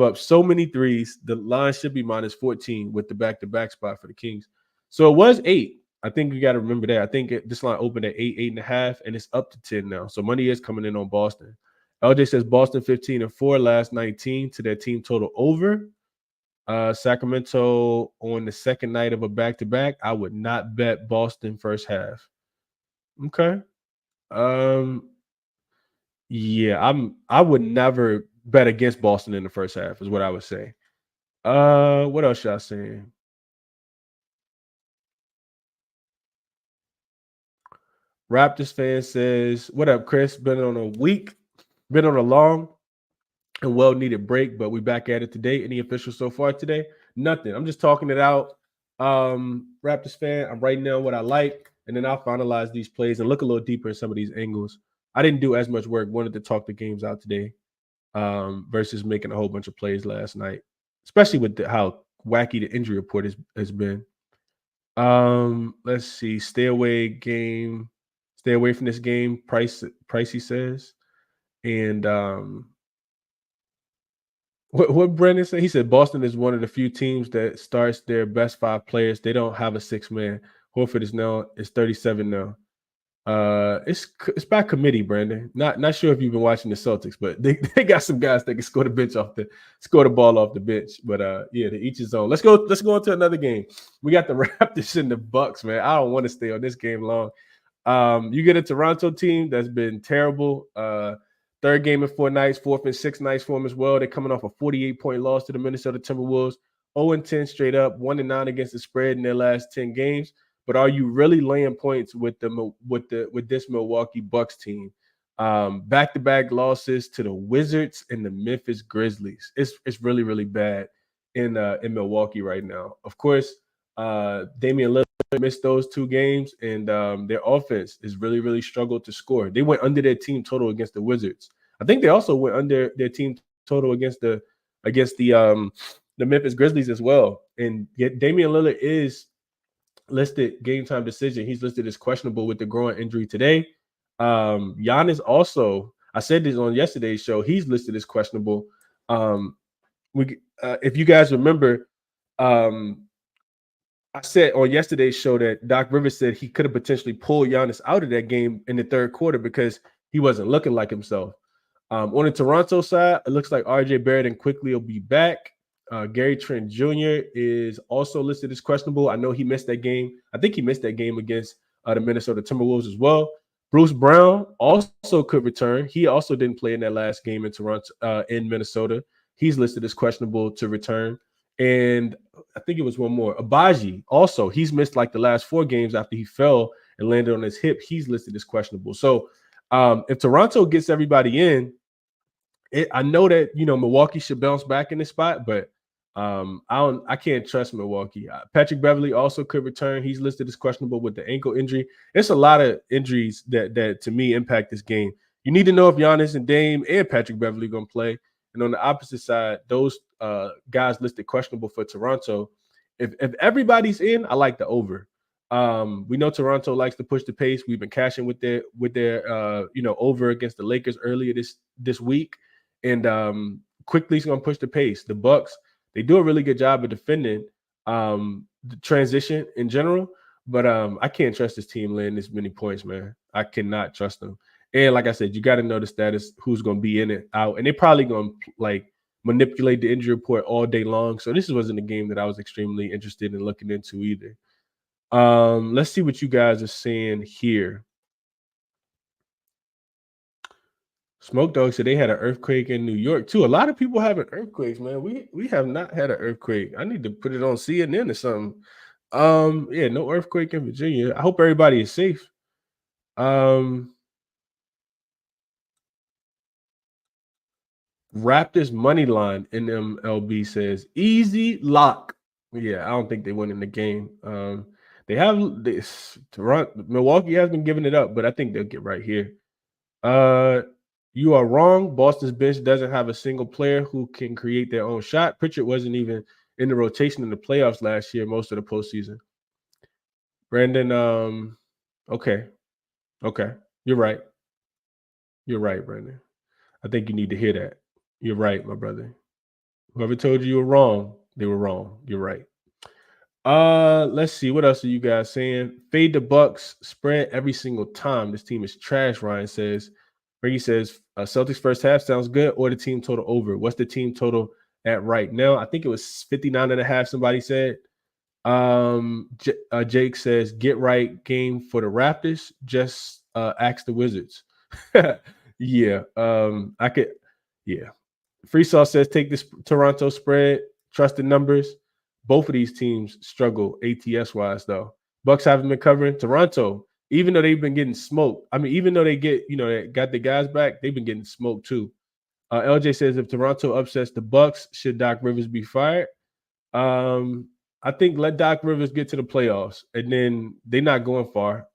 up so many threes. The line should be minus 14 with the back-to-back spot for the Kings. So it was 8. I think you got to remember that. I think this line opened at 8, 8.5, and it's up to 10 now. So money is coming in on Boston. LJ says Boston 15-4, last 19 to their team total over. Sacramento on the second night of a back-to-back. I would not bet Boston first half. Okay. Yeah, I would never bet against Boston in the first half, is what I would say. What else y'all saying? Raptors fan says, "What up, Chris? Been on a long and well-needed break, but we back at it today. Any officials so far today? Nothing. I'm just talking it out. Raptors fan, I'm writing down what I like, and then I'll finalize these plays and look a little deeper in some of these angles. I didn't do as much work. Wanted to talk the games out today, versus making a whole bunch of plays last night, especially with how wacky the injury report has been. Let's see. Stay away from this game. Pricey says, and what Brandon said? He said Boston is one of the few teams that starts their best 5 players. They don't have a 6-man. Horford is 37 now. It's by committee, Brandon. Not sure if you've been watching the Celtics, but they got some guys that can score the ball off the bench. But yeah, to each his own. Let's go on to another game. We got the Raptors and the Bucks, man. I don't want to stay on this game long. You get a Toronto team that's been terrible. Third game in 4 nights, fourth and 6 nights for them as well. They're coming off a 48-point loss to the Minnesota Timberwolves. 0-10 straight up, 1-9 against the spread in their last 10 games. But are you really laying points with this Milwaukee Bucks team? Back-to-back losses to the Wizards and the Memphis Grizzlies. It's really, really bad in Milwaukee right now. Of course, Damian Lillard missed those 2 games, and their offense is really, really struggled to score. They went under their team total against the Wizards. I think they also went under their team total against the Memphis Grizzlies as well. And yet Damian Lillard is listed game time decision. He's listed as questionable with the groin injury today. Giannis also, I said this on yesterday's show, he's listed as questionable. If you guys remember, I said on yesterday's show that Doc Rivers said he could have potentially pulled Giannis out of that game in the third quarter because he wasn't looking like himself. On the Toronto side, it looks like RJ Barrett and Quickly will be back. Gary Trent Jr. is also listed as questionable. I know he missed that game. I think he missed that game against the Minnesota Timberwolves as well. Bruce Brown also could return. He also didn't play in that last game in Toronto, in Minnesota. He's listed as questionable to return. And I think it was one more. Abaji also, he's missed like the last 4 games after he fell and landed on his hip. He's listed as questionable. So if Toronto gets everybody in, I know that Milwaukee should bounce back in this spot, but I can't trust Milwaukee. Patrick Beverley also could return. He's listed as questionable with the ankle injury. It's a lot of injuries that to me impact this game. You need to know if Giannis and Dame and Patrick Beverley are going to play. And on the opposite side, those guys listed questionable for Toronto. If everybody's in, I like the over. We know Toronto likes to push the pace. We've been cashing with their over against the Lakers earlier this week. And Quickly's going to push the pace. The Bucks, they do a really good job of defending the transition in general, But I can't trust this team laying this many points, man. I cannot trust them. And like I said, you got to know the status, who's going to be in it, out, and they're probably going to like manipulate the injury report all day long. So this wasn't a game that I was extremely interested in looking into either. Let's see what you guys are saying here. Smoke Dog said they had an earthquake in New York too. A lot of people having earthquakes, man. We have not had an earthquake. I need to put it on CNN or something. Yeah, no earthquake in Virginia. I hope everybody is safe. Raptors money line in MLB says easy lock. Yeah, I don't think they win in the game. They have this Toronto, Milwaukee has been giving it up, but I think they'll get right here. You are wrong. Boston's bench doesn't have a single player who can create their own shot. Pritchard wasn't even in the rotation in the playoffs last year, most of the postseason. Brandon, okay. You're right. You're right, Brandon. I think you need to hear that. You're right, my brother. Whoever told you were wrong, they were wrong. You're right. Let's see. What else are you guys saying? Fade the Bucks spread every single time. This team is trash, Ryan says. Ricky says, Celtics first half sounds good, or the team total over. What's the team total at right now? I think it was 59.5, somebody said. Jake says, get right game for the Raptors. Just ask the Wizards. Yeah. Free Sauce says, take this Toronto spread. Trust the numbers. Both of these teams struggle ATS wise, though. Bucks haven't been covering. Toronto, even though they've been getting smoked. I mean, even though they got the guys back, they've been getting smoked too. LJ says, if Toronto upsets the Bucks, should Doc Rivers be fired? I think let Doc Rivers get to the playoffs, and then they're not going far.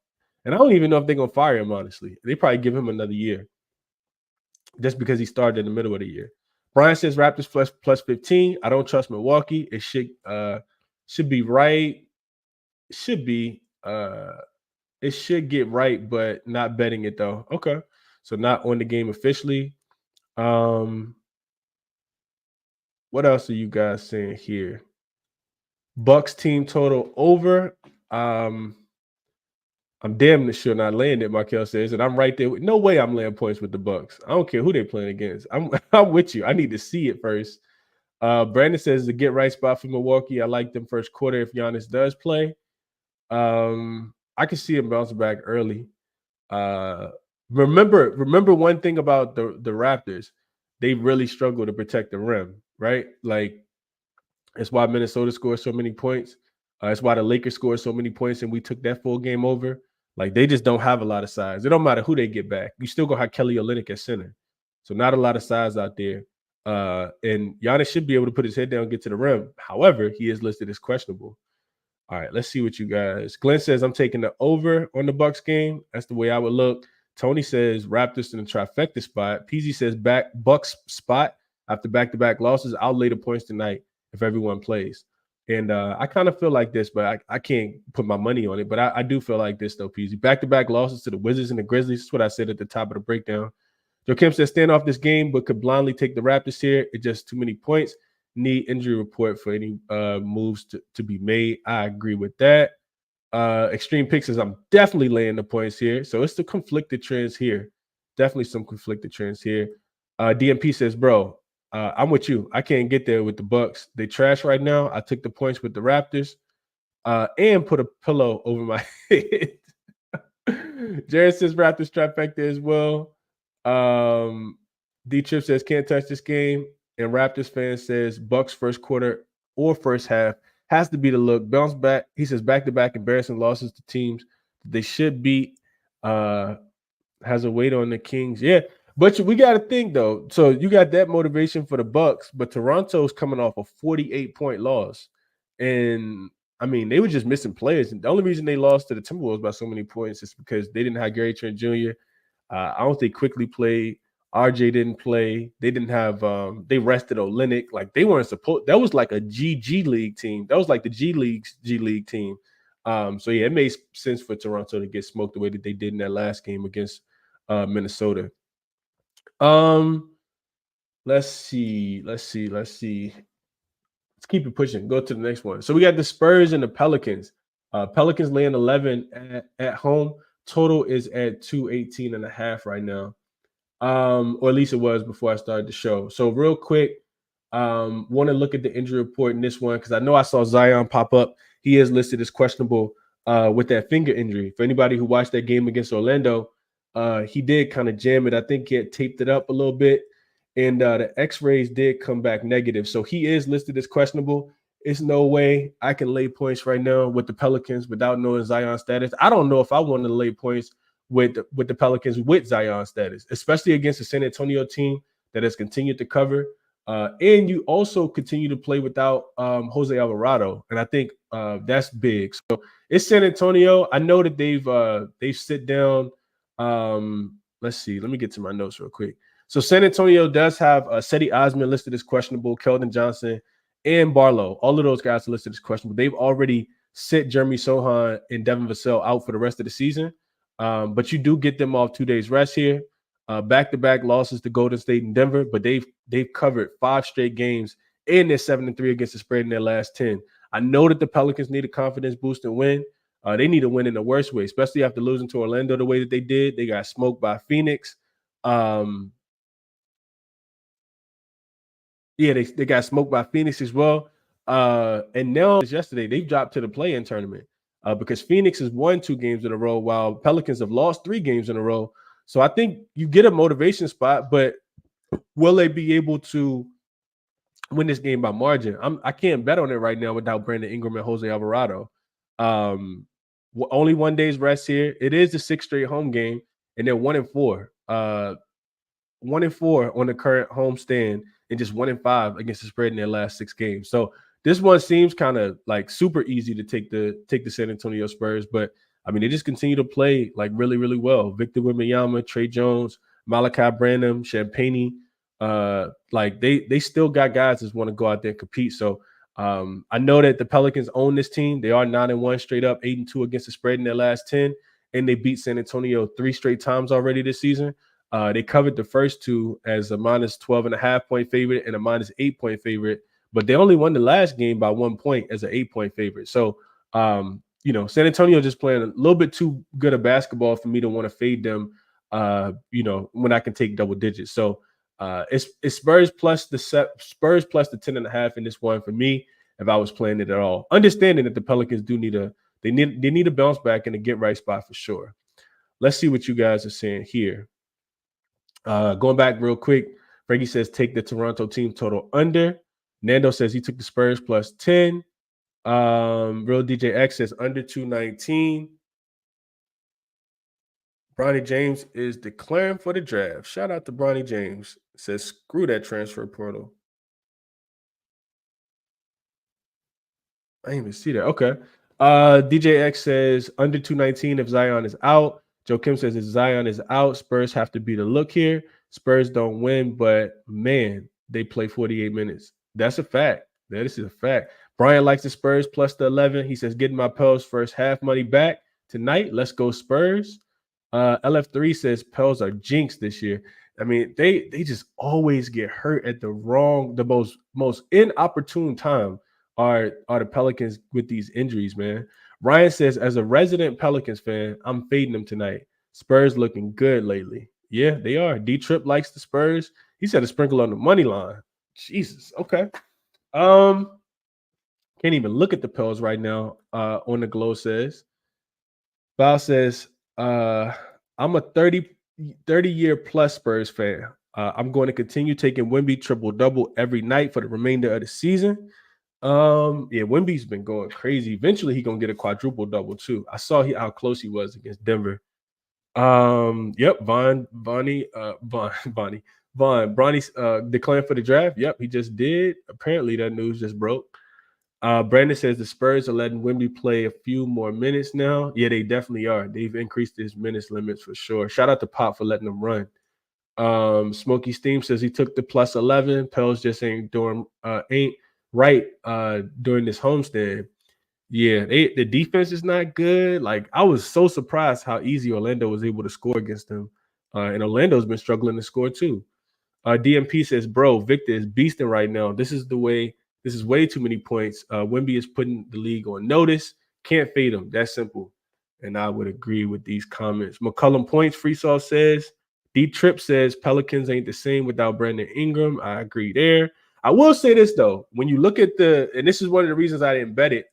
And I don't even know if they're going to fire him, honestly. They probably give him another year just because he started in the middle of the year. Brian says Raptors plus 15. I don't trust Milwaukee. It should be right. It should get right, but not betting it though. Okay. So not on the game officially. What else are you guys saying here? Bucks team total over. I'm damn sure not laying it, Markel says, and I'm right there. No way I'm laying points with the Bucks. I don't care who they're playing against. I'm with you. I need to see it first. Brandon says the get right spot for Milwaukee. I like them first quarter if Giannis does play. I can see him bouncing back early. Remember one thing about the Raptors, they really struggle to protect the rim, right? Like it's why Minnesota scores so many points. It's why the Lakers scored so many points and we took that full game over. Like they just don't have a lot of size. It don't matter who they get back. You still gonna have Kelly Olynyk at center. So not a lot of size out there. And Giannis should be able to put his head down and get to the rim. However, he is listed as questionable. All right, let's see what you guys. Glenn says I'm taking the over on the Bucks game. That's the way I would look. Tony says Raptors in the trifecta spot. PZ says Bucks spot after back-to-back losses. I'll lay the points tonight if everyone plays. And I kind of feel like this, but I can't put my money on it. But I do feel like this, though, PZ. Back-to-back losses to the Wizards and the Grizzlies. That's what I said at the top of the breakdown. Joe Kim says stand off this game, but could blindly take the Raptors here. It's just too many points. Need injury report for any moves to be made. I agree with that. Extreme Picks says I'm definitely laying the points here. So it's the conflicted trends here. Definitely some conflicted trends here. DMP says, bro, I'm with you. I can't get there with the Bucks. They trash right now. I took the points with the Raptors and put a pillow over my head. Jared says Raptors trifecta as well. D-Trip says can't touch this game. And Raptors fan says Bucks first quarter or first half has to be the look. Bounce back. He says back-to-back embarrassing losses to teams they should beat. Has a weight on the Kings. Yeah. But we got to think, though. So you got that motivation for the Bucks, but Toronto's coming off a 48-point loss. And, I mean, they were just missing players. And the only reason they lost to the Timberwolves by so many points is because they didn't have Gary Trent Jr. I don't think Quickly played. RJ didn't play. They didn't have they rested Olynyk. Like they weren't supposed. That was like a G League team. That was like the G League team. So yeah, it made sense for Toronto to get smoked the way that they did in that last game against Minnesota. Let's see. Let's keep it pushing. Go to the next one. So we got the Spurs and the Pelicans. Pelicans laying 11 at home. Total is at 218.5 right now. Or at least it was before I started the show. So real quick, want to look at the injury report in this one because I know I saw Zion pop up. He is listed as questionable with that finger injury. For anybody who watched that game against Orlando, he did kind of jam it. I think he had taped it up a little bit, and the X-rays did come back negative. So he is listed as questionable. It's no way I can lay points right now with the Pelicans without knowing Zion's status. I don't know if I want to lay points with the Pelicans with Zion status, especially against the San Antonio team that has continued to cover. And you also continue to play without Jose Alvarado, and I think that's big. So it's San Antonio. I know that they've sit down. Let's see. Let me get to my notes real quick. So San Antonio does have Cedi Osman listed as questionable, Keldon Johnson, and Barlow. All of those guys are listed as questionable. They've already set Jeremy Sohan and Devin Vassell out for the rest of the season. But you do get them off 2 days rest here. Back-to-back losses to Golden State and Denver, but they've covered 5 straight games, and they're 7-3 against the spread in their last 10. I know that the Pelicans need a confidence boost and win. They need to win in the worst way, especially after losing to Orlando the way that they did. They got smoked by Phoenix. They got smoked by Phoenix as well. And now yesterday they've dropped to the play-in tournament because Phoenix has won 2 games in a row while Pelicans have lost 3 games in a row. So I think you get a motivation spot, but will they be able to win this game by margin? I can't bet on it right now without Brandon Ingram and Jose Alvarado. Only 1 day's rest here. It is the 6th straight home game, and they're 1-4. 1-4 on the current home stand, and just 1-5 against the spread in their last 6 games. So this one seems kind of like super easy to take the San Antonio Spurs, but I mean, they just continue to play like really, really well. Victor Wembanyama, Trey Jones, Malachi Branham, Champagne. Like they still got guys that want to go out there and compete. So I know that the Pelicans own this team. They are 9-1 straight up, 8-2 against the spread in their last 10, and they beat San Antonio 3 straight times already this season. They covered the first 2 as a minus 12.5 point favorite and a minus 8 point favorite, but they only won the last game by 1 point as an 8 point favorite. So San Antonio just playing a little bit too good of basketball for me to want to fade them, when I can take double digits. So it's Spurs plus the 10.5 in this one for me if I was playing it at all. Understanding that the Pelicans do need a bounce back and a get right spot for sure. Let's see what you guys are saying here. Going back real quick, Frankie says take the Toronto team total under. Nando says he took the Spurs plus 10. Real DJ X says under 219. Bronny James is declaring for the draft. Shout out to Bronny James. Says screw that transfer portal. I didn't even see that. Okay. DJ X says under 219 if Zion is out. Joe Kim says if Zion is out, Spurs have to be the look here. Spurs don't win, but man, they play 48 minutes. That's a fact. That is a fact. Brian likes the Spurs plus the 11. He says, getting my Pels first half money back tonight. Let's go Spurs. LF3 says Pels are jinxed this year. I mean, they just always get hurt at the most inopportune time are the Pelicans with these injuries, man. Ryan says, as a resident Pelicans fan, I'm fading them tonight. Spurs looking good lately. Yeah, they are. D-Trip likes the Spurs. He said a sprinkle on the money line. Jesus. Okay. Can't even look at the Pels right now. On the Glow says. Val says, I'm a 30-year plus Spurs fan. I'm going to continue taking Wemby triple-double every night for the remainder of the season. Wemby's been going crazy. Eventually, he's going to get a quadruple-double too. I saw how close he was against Denver. Yep, Bronny's declaring for the draft. Yep, he just did. Apparently, that news just broke. Brandon says the Spurs are letting Wemby play a few more minutes now. Yeah, they definitely are. They've increased his minutes limits for sure. Shout out to Pop for letting them run. Smokey Steam says he took the plus 11. Pels just ain't right during this homestand. Yeah, the defense is not good. Like, I was so surprised how easy Orlando was able to score against them. And Orlando's been struggling to score too. DMP says, bro, Victor is beasting right now. This is way too many points. Wemby is putting the league on notice. Can't fade them. That's simple. And I would agree with these comments. McCullum Points, Free Sauce says, D Trip says Pelicans ain't the same without Brandon Ingram. I agree there. I will say this though, when you look at and this is one of the reasons I didn't bet it.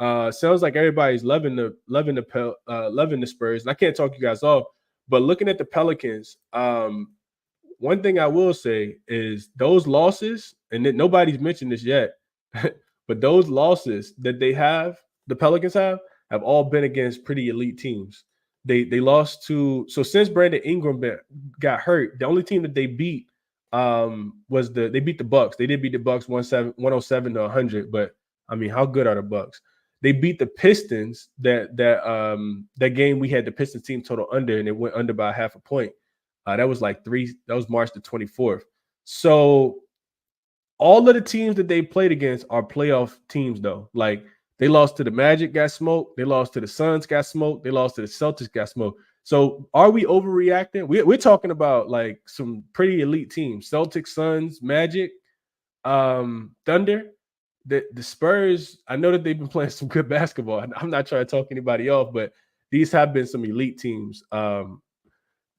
Sounds like everybody's loving the Spurs. And I can't talk you guys off, but looking at the Pelicans, one thing I will say is those losses, and that nobody's mentioned this yet, but those losses that the Pelicans have all been against pretty elite teams. They lost so since Brandon Ingram got hurt, the only team that they beat they beat the Bucks. They did beat the Bucks 107 to 100, but I mean, how good are the Bucks? They beat the Pistons. That game we had the Pistons team total under, and it went under by half a point. That was March the 24th. So all of the teams that they played against are playoff teams, though. Like, they lost to the Magic, got smoked. They lost to the Suns, got smoked. They lost to the Celtics, got smoked. So are we overreacting? We're talking about like some pretty elite teams: Celtics, Suns, Magic, Thunder. The Spurs, I know that they've been playing some good basketball. I'm not trying to talk anybody off, but these have been some elite teams.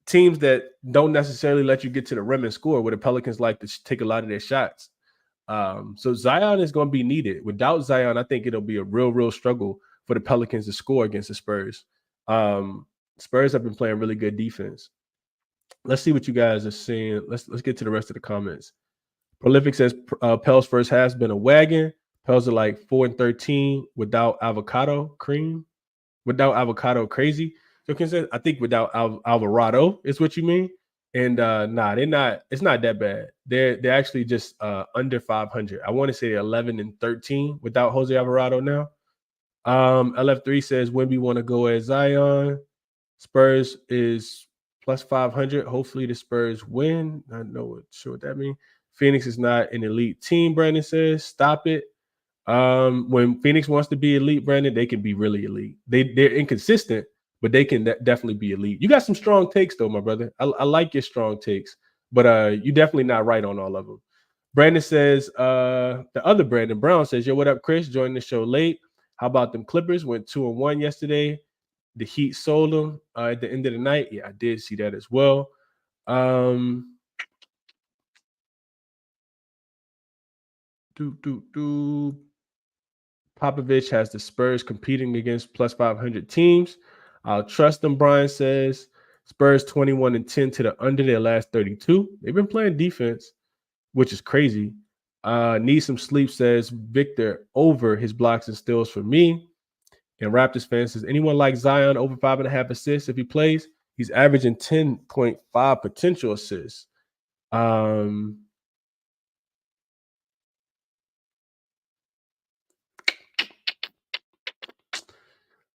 Teams that don't necessarily let you get to the rim and score, where the Pelicans like to take a lot of their shots. So Zion is going to be needed. Without Zion, I think it'll be a real struggle for the Pelicans to score against the Spurs. Spurs have been playing really good defense. Let's see what you guys are saying. Let's get to the rest of the comments. Prolific says Pels first has been a wagon. Pels are like 4-13 without avocado cream. Without avocado crazy. So I think without Alvarado is what you mean. And they're not. It's not that bad. They're actually just under 500. I want to say 11-13 without Jose Alvarado now. LF3 says when we want to go at Zion. Spurs is plus 500. Hopefully the Spurs win. I know sure what that means. Phoenix is not an elite team. Brandon says stop it. When Phoenix wants to be elite, Brandon, they can be really elite. They're inconsistent, but they can definitely be elite. You got some strong takes, though, my brother. I like your strong takes, but you're definitely not right on all of them. Brandon says, the other Brandon Brown says, yo, what up, Chris? Joined the show late. How about them Clippers? Went 2-1 yesterday. The Heat sold them at the end of the night. Yeah, I did see that as well. Popovich has the Spurs competing against plus 500 teams. I'll trust them, Brian says. Spurs 21-10 to the under their last 32. They've been playing defense, which is crazy. Need some sleep says Victor over his blocks and steals for me. And Raptors fans says, anyone like Zion over 5.5 assists if he plays? He's averaging 10.5 potential assists.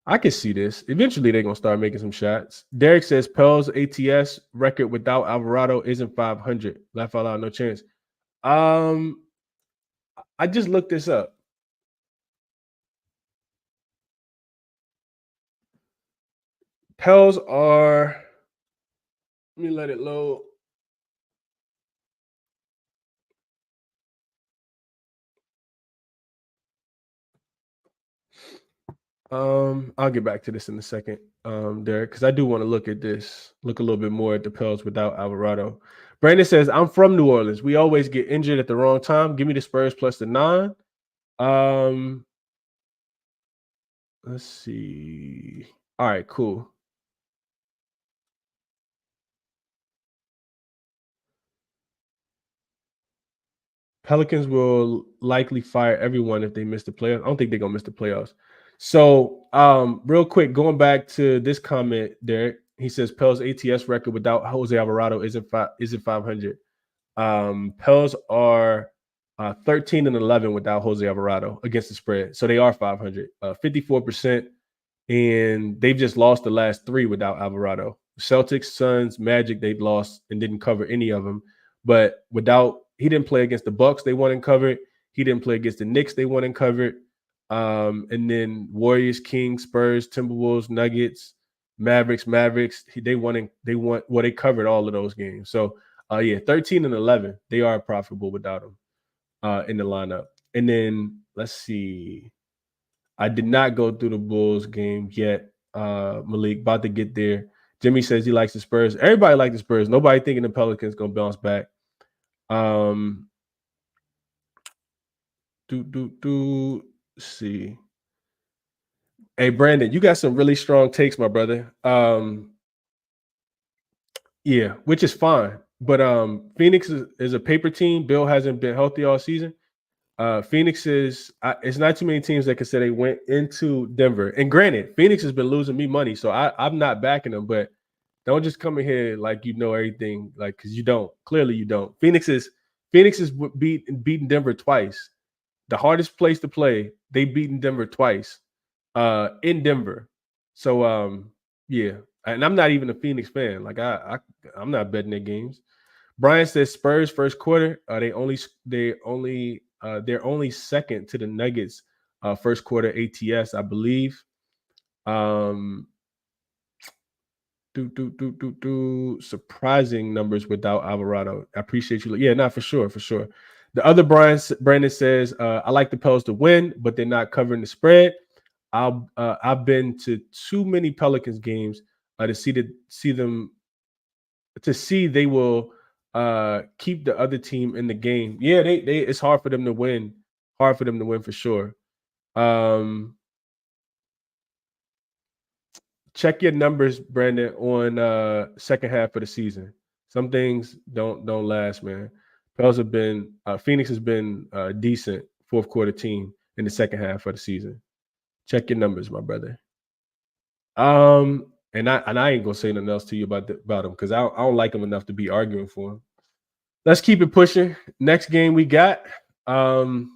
I can see this. Eventually, they're going to start making some shots. Derek says Pels ATS record without Alvarado isn't 500. Laugh out loud, no chance. I just looked this up. Pels are, let me let it load. I'll get back to this in a second, Derek, because I do want to look at this, look a little bit more at the Pels without Alvarado. Brandon says, I'm from New Orleans. We always get injured at the wrong time. Give me the Spurs plus the 9. Let's see. All right, cool. Pelicans will likely fire everyone if they miss the playoffs. I don't think they're gonna miss the playoffs. So, real quick, going back to this comment, Derek, he says Pels ATS record without Jose Alvarado isn't 500. Pels are 13-11 without Jose Alvarado against the spread, so they are 500, 54%, and they've just lost the last 3 without Alvarado. Celtics, Suns, Magic, they've lost and didn't cover any of them. But he didn't play against the Bucks, they won and covered. He didn't play against the Knicks, they won and covered. And then Warriors, Kings, Spurs, Timberwolves, Nuggets, Mavericks. They covered all of those games. So 13-11, they are profitable without him in the lineup. And then let's see. I did not go through the Bulls game yet. Malik, about to get there. Jimmy says he likes the Spurs. Everybody likes the Spurs. Nobody thinking the Pelicans gonna bounce back. See. Hey, Brandon, you got some really strong takes, my brother. Yeah, which is fine. But Phoenix is a paper team. Bill hasn't been healthy all season. Phoenix is it's not too many teams that can say they went into Denver. And granted, Phoenix has been losing me money, so I'm not backing them. But don't just come in here like you know everything, like because you don't. Clearly, you don't. Phoenix is beaten Denver twice. The hardest place to play, they beaten Denver twice. In Denver. So yeah. And I'm not even a Phoenix fan. Like I'm not betting their games. Brian says Spurs first quarter. They're only second to the Nuggets first quarter ATS, I believe. Surprising numbers without Alvarado. I appreciate you. Yeah, not for sure. The other Brandon says I like the Pels to win, but they're not covering the spread. I've been to too many Pelicans games to see they will keep the other team in the game. Yeah, they it's hard for them to win. Hard for them to win for sure. Check your numbers, Brandon, on second half of the season. Some things don't last, man. Pels have been Phoenix has been a decent fourth quarter team in the second half of the season. Check your numbers, my brother. And I ain't gonna say nothing else to you about them because I don't like them enough to be arguing for them. Let's keep it pushing. Next game we got the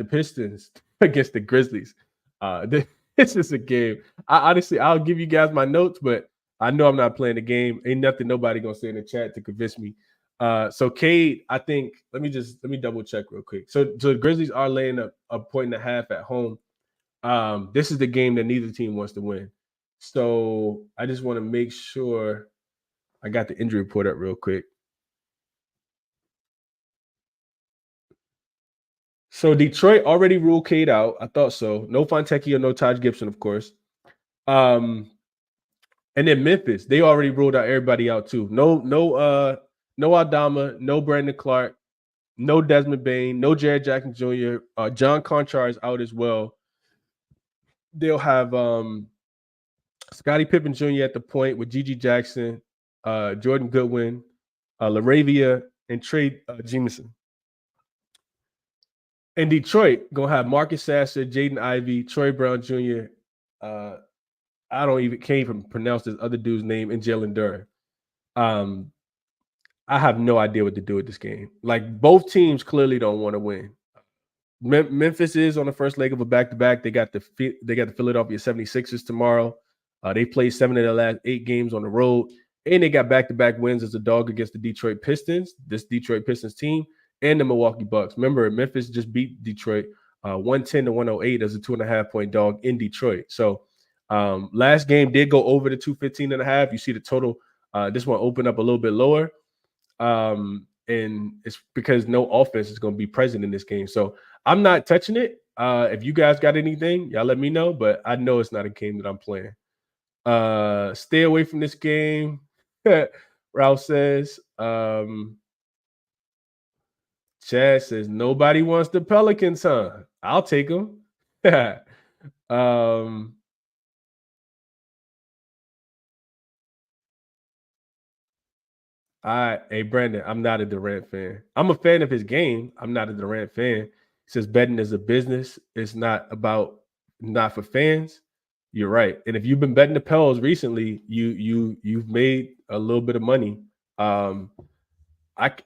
Pistons against the Grizzlies. This is a game. I'll give you guys my notes, but I know I'm not playing the game. Ain't nothing nobody gonna say in the chat to convince me. So Cade, I think let me double check real quick. So the Grizzlies are laying a point and a half at home. This is the game that neither team wants to win. So I just want to make sure I got the injury report up real quick. So Detroit already ruled Cade out. I thought so. No Fontecchio, no Taj Gibson, of course. And then Memphis, they already ruled out everybody out too. No Aldama, no Brandon Clark, no Desmond Bain, no Jared Jackson Jr. John Conchar is out as well. They'll have Scottie Pippen Jr. at the point with Gigi Jackson, Jordan Goodwin, LaRavia, and Trey Jameson. In Detroit, gonna have Marcus Sasser, Jaden Ivey, Troy Brown Jr. Can't even pronounce this other dude's name, and Jalen Duren. I have no idea what to do with this game. Like both teams clearly don't want to win. Memphis is on the first leg of a back-to-back. They got the Philadelphia 76ers tomorrow. They played 7 of their last 8 games on the road, and they got back-to-back wins as a dog against the Detroit Pistons, this Detroit Pistons team, and the Milwaukee Bucks. Remember, Memphis just beat Detroit 110-108 as a 2.5-point dog in Detroit. So last game did go over the 215.5. You see the total. This one opened up a little bit lower. And it's because no offense is going to be present in this game. So I'm not touching it. If you guys got anything, y'all let me know. But I know it's not a game that I'm playing. Stay away from this game. Ralph says. Chad says nobody wants the Pelicans, huh? I'll take them. Hey Brandon, I'm not a Durant fan. I'm a fan of his game. I'm not a Durant fan. He says betting is a business. It's not for fans. You're right. And if you've been betting the Pels recently, you've made a little bit of money. I'm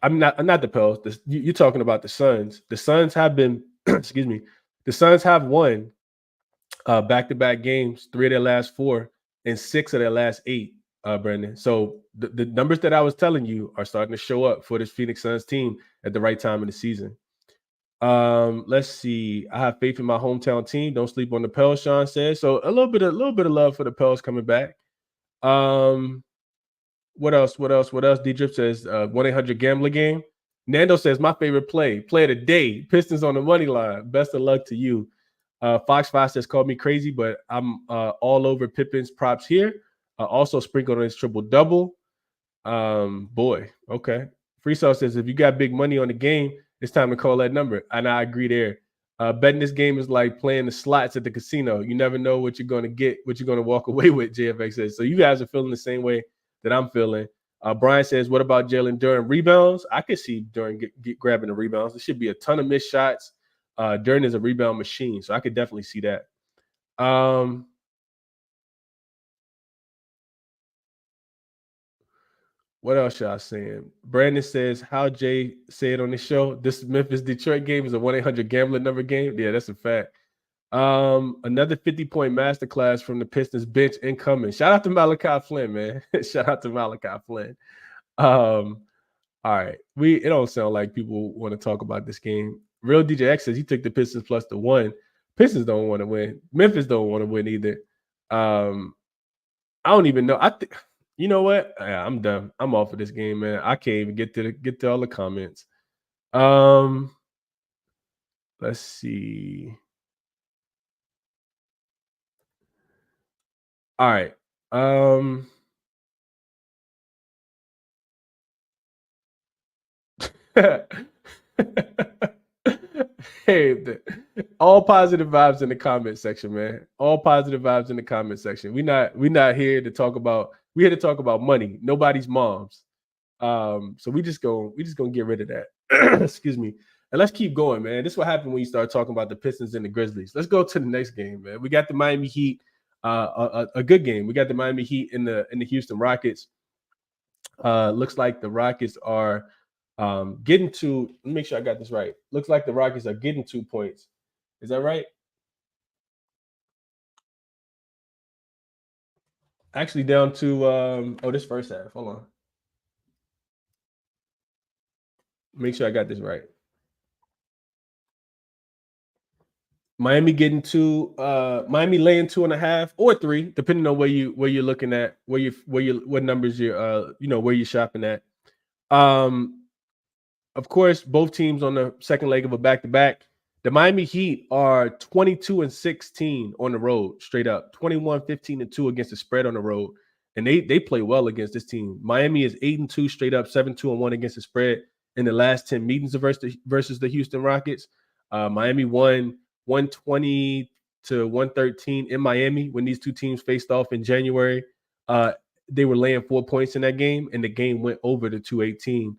not the Pels. You're talking about the Suns. The Suns have been, excuse me. The Suns have won back-to-back games, 3 of their last 4, and 6 of their last 8. Brandon. So the numbers that I was telling you are starting to show up for this Phoenix Suns team at the right time in the season. Let's see. I have faith in my hometown team. Don't sleep on the Pels, Sean says. So a little bit of love for the Pels coming back. What else? D-Drip says 1-800 gambler game. Nando says my favorite play of the day. Pistons on the money line. Best of luck to you. Fox 5 says, call me crazy, but I'm all over Pippen's props here. Also sprinkled on his triple-double. Boy, okay. Freestyle says, if you got big money on the game, it's time to call that number. And I agree there. Betting this game is like playing the slots at the casino. You never know what you're going to get, what you're going to walk away with, JFX says. So you guys are feeling the same way that I'm feeling. Brian says, what about Jalen Duren rebounds? I could see Duren get grabbing the rebounds. There should be a ton of missed shots. Duren is a rebound machine, so I could definitely see that. What else y'all saying? Brandon says, how Jay said on the show, this Memphis-Detroit game is a 1-800 gambler number game. Yeah, that's a fact. Another 50-point masterclass from the Pistons bench incoming. Shout out to Malachi Flynn, man. Shout out to Malachi Flynn. All right. It don't sound like people want to talk about this game. Real DJ X says he took the Pistons plus the 1. Pistons don't want to win. Memphis don't want to win either. I don't even know. You know what? Yeah, I'm done. I'm off of this game, man. I can't even get to all the comments. Let's see. All right. Hey, all positive vibes in the comment section, man. All positive vibes in the comment section. We not here to talk about. We're here to talk about money. Nobody's moms. So we just gonna get rid of that. Excuse me. And let's keep going, man. This is what happened when you start talking about the Pistons and the Grizzlies. Let's go to the next game, man. We got the Miami Heat, a good game. We got the Miami Heat in the Houston Rockets. Looks like the Rockets are getting to. Let me make sure I got this right. Looks like the Rockets are getting 2 points. Is that right? Actually, down to this first half. Hold on. Make sure I got this right. Miami getting Miami laying 2.5 or 3, depending on where you're looking at, what numbers you're where you're shopping at. Of course, both teams on the second leg of a back-to-back. The Miami Heat are 22-16 on the road, straight up. 21-15-2 against the spread on the road. And they play well against this team. Miami is 8-2 straight up, 7-2-1 against the spread in the last 10 meetings versus the Houston Rockets. Miami won 120 to 113 in Miami when these two teams faced off in January. They were laying 4 points in that game, and the game went over to 218.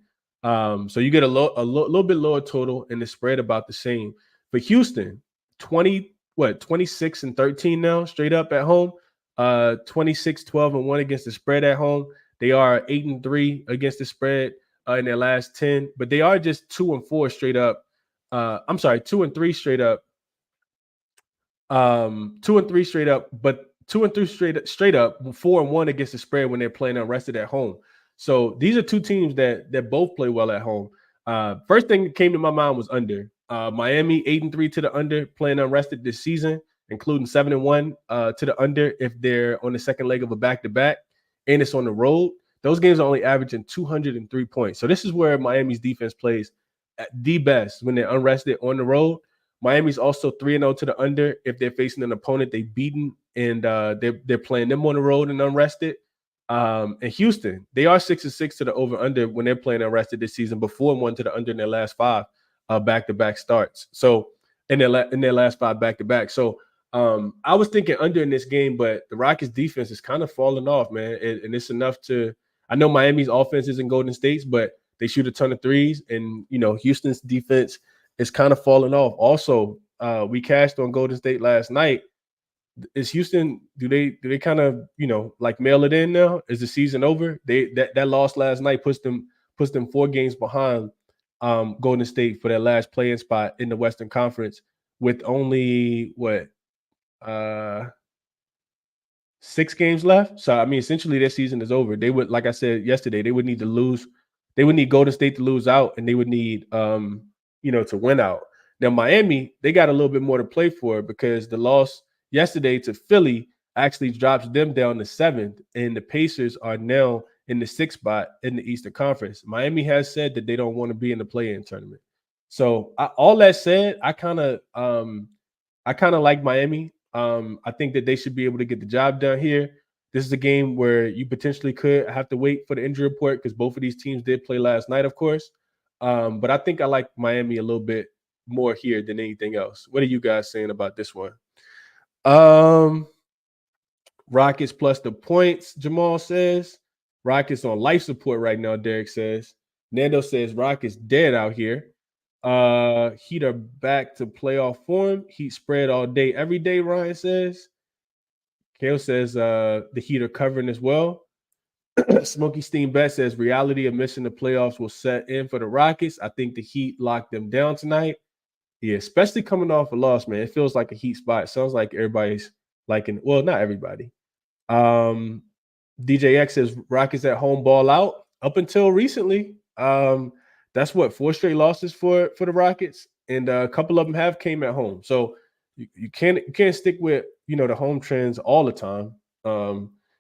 So you get a little bit lower total, and the spread about the same. For Houston, 26-13 now, straight up at home. 26-12-1 against the spread at home. They are 8-3 against the spread in their last 10, but they are just 2-4 straight up. 2-3 straight up. 2-3 straight up, but 2-3 straight up, 4-1 against the spread when they're playing unrested at home. So these are two teams that both play well at home. First thing that came to my mind was under. Miami 8-3 to the under, playing unrested this season, including 7-1 to the under if they're on the second leg of a back-to-back, and it's on the road. Those games are only averaging 203 points. So this is where Miami's defense plays at the best when they're unrested on the road. Miami's also 3-0 to the under if they're facing an opponent they've beaten and they're playing them on the road and unrested. And Houston, they are 6-6 to the over/under when they're playing unrested this season, but 4-1 to the under in their last 5 back-to-back starts. So in their last 5 back-to-back. So I was thinking under in this game, but the Rockets' defense is kind of falling off, man. And it's enough to. I know Miami's offense isn't Golden State's, but they shoot a ton of threes, and Houston's defense is kind of falling off. Also, we cashed on Golden State last night. Is Houston, do they kind of like mail it in now? Is the season over? That loss last night puts them 4 games behind Golden State for their last play-in spot in the Western Conference with only 6 games left. So I mean, essentially their season is over. They would, like I said yesterday, they would need to lose. They would need Golden State to lose out, and they would need to win out. Now Miami, they got a little bit more to play for because the loss yesterday to Philly actually drops them down to 7th, and the Pacers are now in the 6th spot in the Eastern Conference. Miami has said that they don't want to be in the play-in tournament. So all that said, I kind of I kind of like Miami. I think that they should be able to get the job done here. This is a game where you potentially could have to wait for the injury report because both of these teams did play last night, of course. But I think I like Miami a little bit more here than anything else. What are you guys saying about this one? Rockets plus the points, Jamal says. Rockets on life support right now, Derek says. Nando says Rockets dead out here. Heat are back to playoff form. Heat spread all day, every day, Ryan says. Kale says the Heat are covering as well. Smoky Steam Bet says reality of missing the playoffs will set in for the Rockets. I think the Heat locked them down tonight. Yeah, especially coming off a loss, man. It feels like a Heat spot. It sounds like everybody's liking, well, not everybody. DJ X says Rockets at home ball out up until recently. That's what 4 straight losses for the Rockets, and a couple of them have came at home. So you can't stick with the home trends all the time.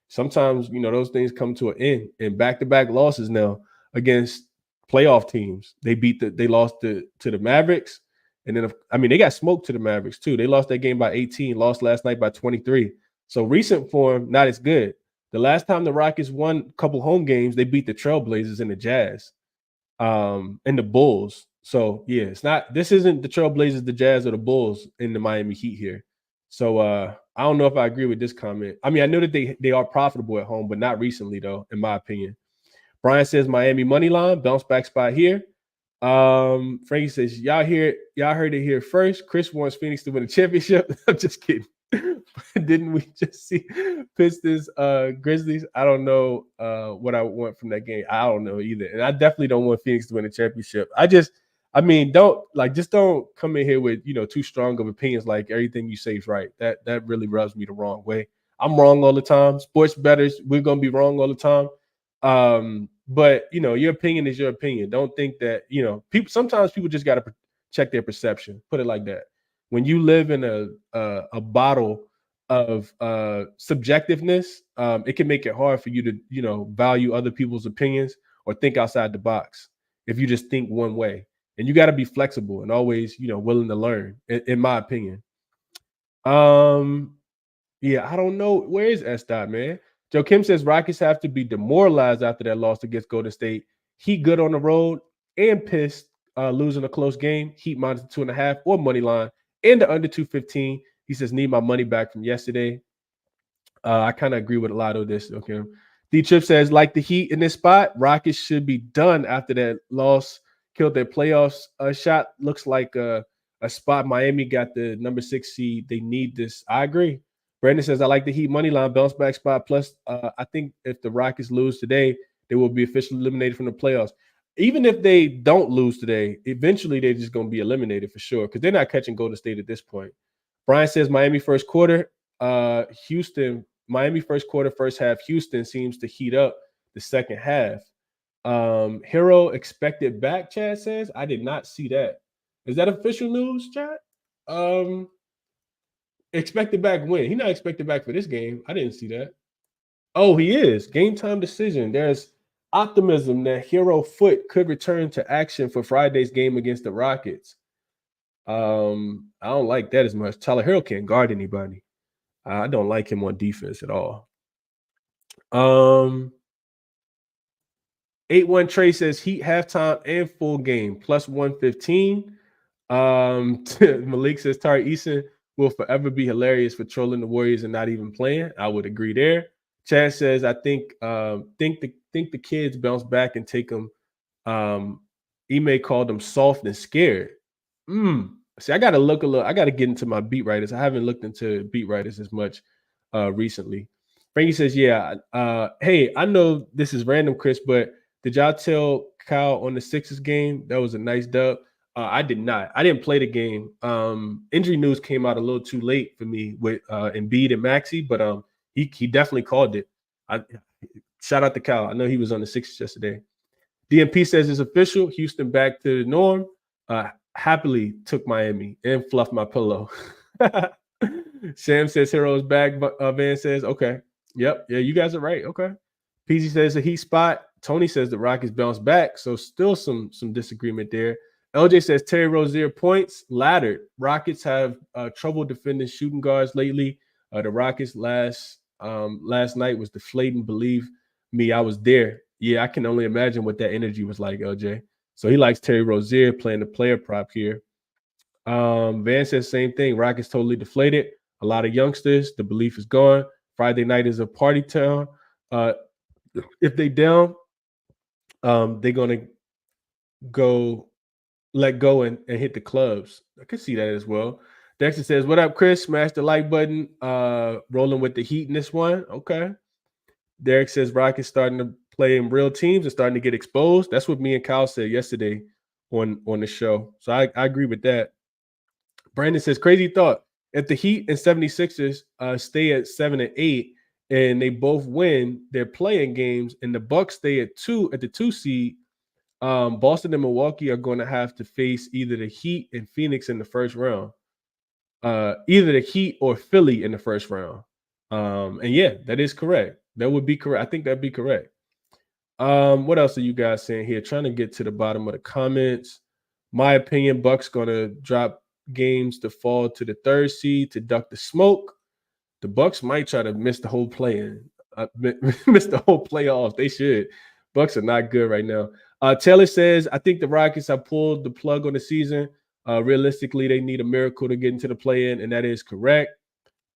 Sometimes those things come to an end, and back-to-back losses now against playoff teams. They lost to the Mavericks, and then they got smoked to the Mavericks too. They lost that game by 18, lost last night by 23. So recent form not as good. The last time the Rockets won a couple home games, they beat the Trailblazers and the Jazz, and the Bulls. So yeah, this isn't the Trailblazers, the Jazz, or the Bulls in the Miami Heat here. So I don't know if I agree with this comment. I know that they are profitable at home, but not recently though, in my opinion. Brian says Miami money line, bounce back spot here. Frankie says, y'all heard it here first. Chris wants Phoenix to win a championship. I'm just kidding. Didn't we just see Pistons, Grizzlies? I don't know what I want from that game. I don't know either. And I definitely don't want Phoenix to win a championship. Just don't come in here with too strong of opinions like everything you say is right. That really rubs me the wrong way. I'm wrong all the time. Sports bettors, we're gonna be wrong all the time. But your opinion is your opinion. Don't think that sometimes people just gotta check their perception. Put it like that. When you live in a bottle of subjectiveness, it can make it hard for you to value other people's opinions or think outside the box if you just think one way. And you got to be flexible and always willing to learn, in my opinion. Yeah, I don't know. Where is S. Dot, man? Joe Kim says Rockets have to be demoralized after that loss against Golden State. Heat good on the road and pissed losing a close game. Heat minus 2.5 or money line and the under 215. He says need my money back from yesterday. I kind of agree with a lot of this. Okay. D-Trip says like the Heat in this spot, Rockets should be done after that loss. Killed their playoffs shot. Looks like a spot. Miami got the number 6 seed. They need this. I agree. Brandon says, I like the Heat money line, bounce back spot. Plus, I think if the Rockets lose today, they will be officially eliminated from the playoffs. Even if they don't lose today, eventually they're just going to be eliminated for sure because they're not catching Golden State at this point. Brian says Miami first quarter. Houston, Miami first quarter, first half. Houston seems to heat up the second half. Hero expected back, Chad says. I did not see that. Is that official news, Chad? Expected back when? He's not expected back for this game. I didn't see that. Oh, he is. Game time decision. There's optimism that Hero Foot could return to action for Friday's game against the Rockets. I don't like that as much. Tyler Hero can't guard anybody. I don't like him on defense at all. 8-1 Trey says Heat halftime and full game plus 115. Malik says Tari Eason will forever be hilarious for trolling the Warriors and not even playing. I would agree there. Chad says I think the kids bounce back and take them. Ime called them soft and scared. See, I gotta look a little. I gotta get into my beat writers. I haven't looked into beat writers as much recently. Frankie says, yeah. Hey, I know this is random, Chris, but did y'all tell Kyle on the Sixers game that was a nice dub? I did not. I didn't play the game. Injury news came out a little too late for me with Embiid and Maxey, but he definitely called it. Shout out to Kyle. I know he was on the Sixers yesterday. DMP says it's official. Houston back to the norm. Happily took Miami and fluffed my pillow. Sam says Hero's back. Van says, okay. Yep. Yeah, you guys are right. Okay. PZ says the Heat spot. Tony says the Rockets bounce back. So still some disagreement there. LJ says Terry Rozier points laddered. Rockets have trouble defending shooting guards lately. The Rockets last night was deflating. Believe me, I was there. Yeah, I can only imagine what that energy was like, LJ. So he likes Terry Rozier playing the player prop here. Van says same thing. Rockets totally deflated. A lot of youngsters. The belief is gone. Friday night is a party town. If they down, they're gonna let go and hit the clubs. I could see that as well. Dexter says, "What up, Chris? Smash the like button. Rolling with the Heat in this one. Okay." Derek says Rockets starting to play in real teams and starting to get exposed. That's what me and Kyle said yesterday on the show. So I agree with that. Brandon says, crazy thought. If the Heat and 76ers stay at 7 and 8 and they both win their playing games and the Bucks stay at the 2 seed, Boston and Milwaukee are going to have to face either the Heat and Phoenix in the first round. Either the Heat or Philly in the first round. And yeah, that is correct. That would be correct. I think that'd be correct. What else are you guys saying here? Trying to get to the bottom of the comments. My opinion, Bucks gonna drop games to fall to the 3rd seed to duck the smoke. The Bucks might try to miss the whole play-in, miss the whole playoffs. They should. Bucks are not good right now. Taylor says, I think the Rockets have pulled the plug on the season. Realistically, they need a miracle to get into the play-in, and that is correct.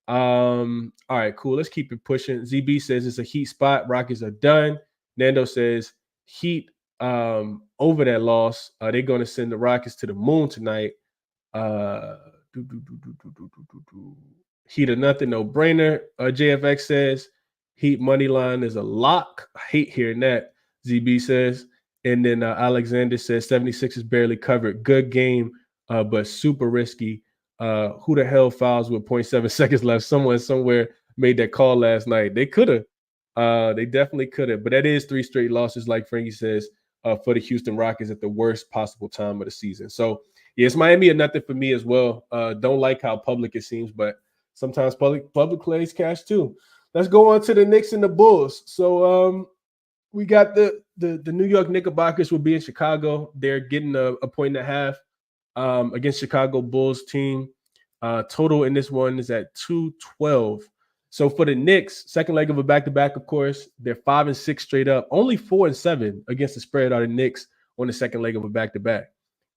All right, cool. Let's keep it pushing. ZB says it's a Heat spot. Rockets are done. Nando says Heat over that loss. They're going to send the Rockets to the moon tonight. Heat or nothing, no brainer. JFX says Heat money line is a lock. I hate hearing that. ZB says. And then Alexander says 76 is barely covered. Good game, but super risky. Who the hell fouls with 0.7 seconds left? Someone somewhere made that call last night. They could have. They definitely could have. But that is 3 straight losses, like Frankie says, for the Houston Rockets at the worst possible time of the season. So, yeah, it's Miami or nothing for me as well. Don't like how public it seems, but sometimes public plays cash too. Let's go on to the Knicks and the Bulls. So we got the New York Knickerbockers will be in Chicago. They're getting a 1.5 against Chicago Bulls team. Total in this one is at 212. So for the Knicks, second leg of a back-to-back, of course, they're 5-6 straight up. Only 4-7 against the spread are the Knicks on the second leg of a back-to-back.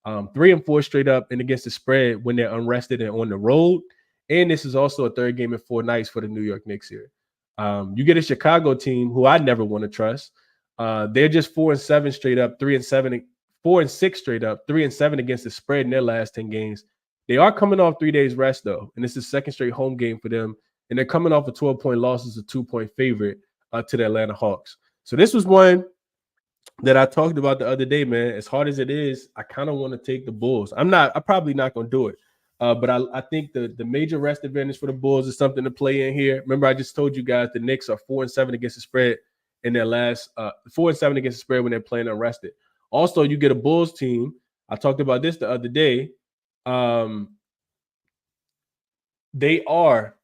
3-4 straight up and against the spread when they're unrested and on the road. And this is also a third game in 4 nights for the New York Knicks here. You get a Chicago team who I never want to trust. They're just 4-7 straight up, 3-7, 4-6 straight up, 3-7 against the spread in their last 10 games. They are coming off 3 days rest though, and it's the second straight home game for them. And they're coming off a 12-point loss as a 2-point favorite to the Atlanta Hawks. So this was one that I talked about the other day, man. As hard as it is, I kind of want to take the Bulls. I'm probably not going to do it. But I think the major rest advantage for the Bulls is something to play in here. Remember, I just told you guys the Knicks are 4-7 against the spread in their last 4-7 against the spread when they're playing unrested. Also, you get a Bulls team. I talked about this the other day. They are,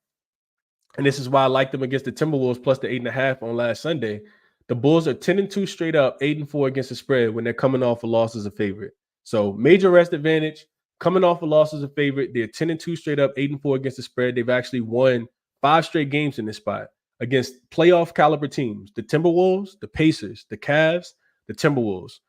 and this is why I like them against the Timberwolves plus the 8.5 on last Sunday. The Bulls are 10-2 straight up, 8-4 against the spread when they're coming off a loss as a favorite. So major rest advantage, coming off a loss as a favorite. They're 10-2 straight up, 8-4 against the spread. They've actually won 5 straight games in this spot against playoff caliber teams. The Timberwolves, the Pacers, the Cavs, the Timberwolves.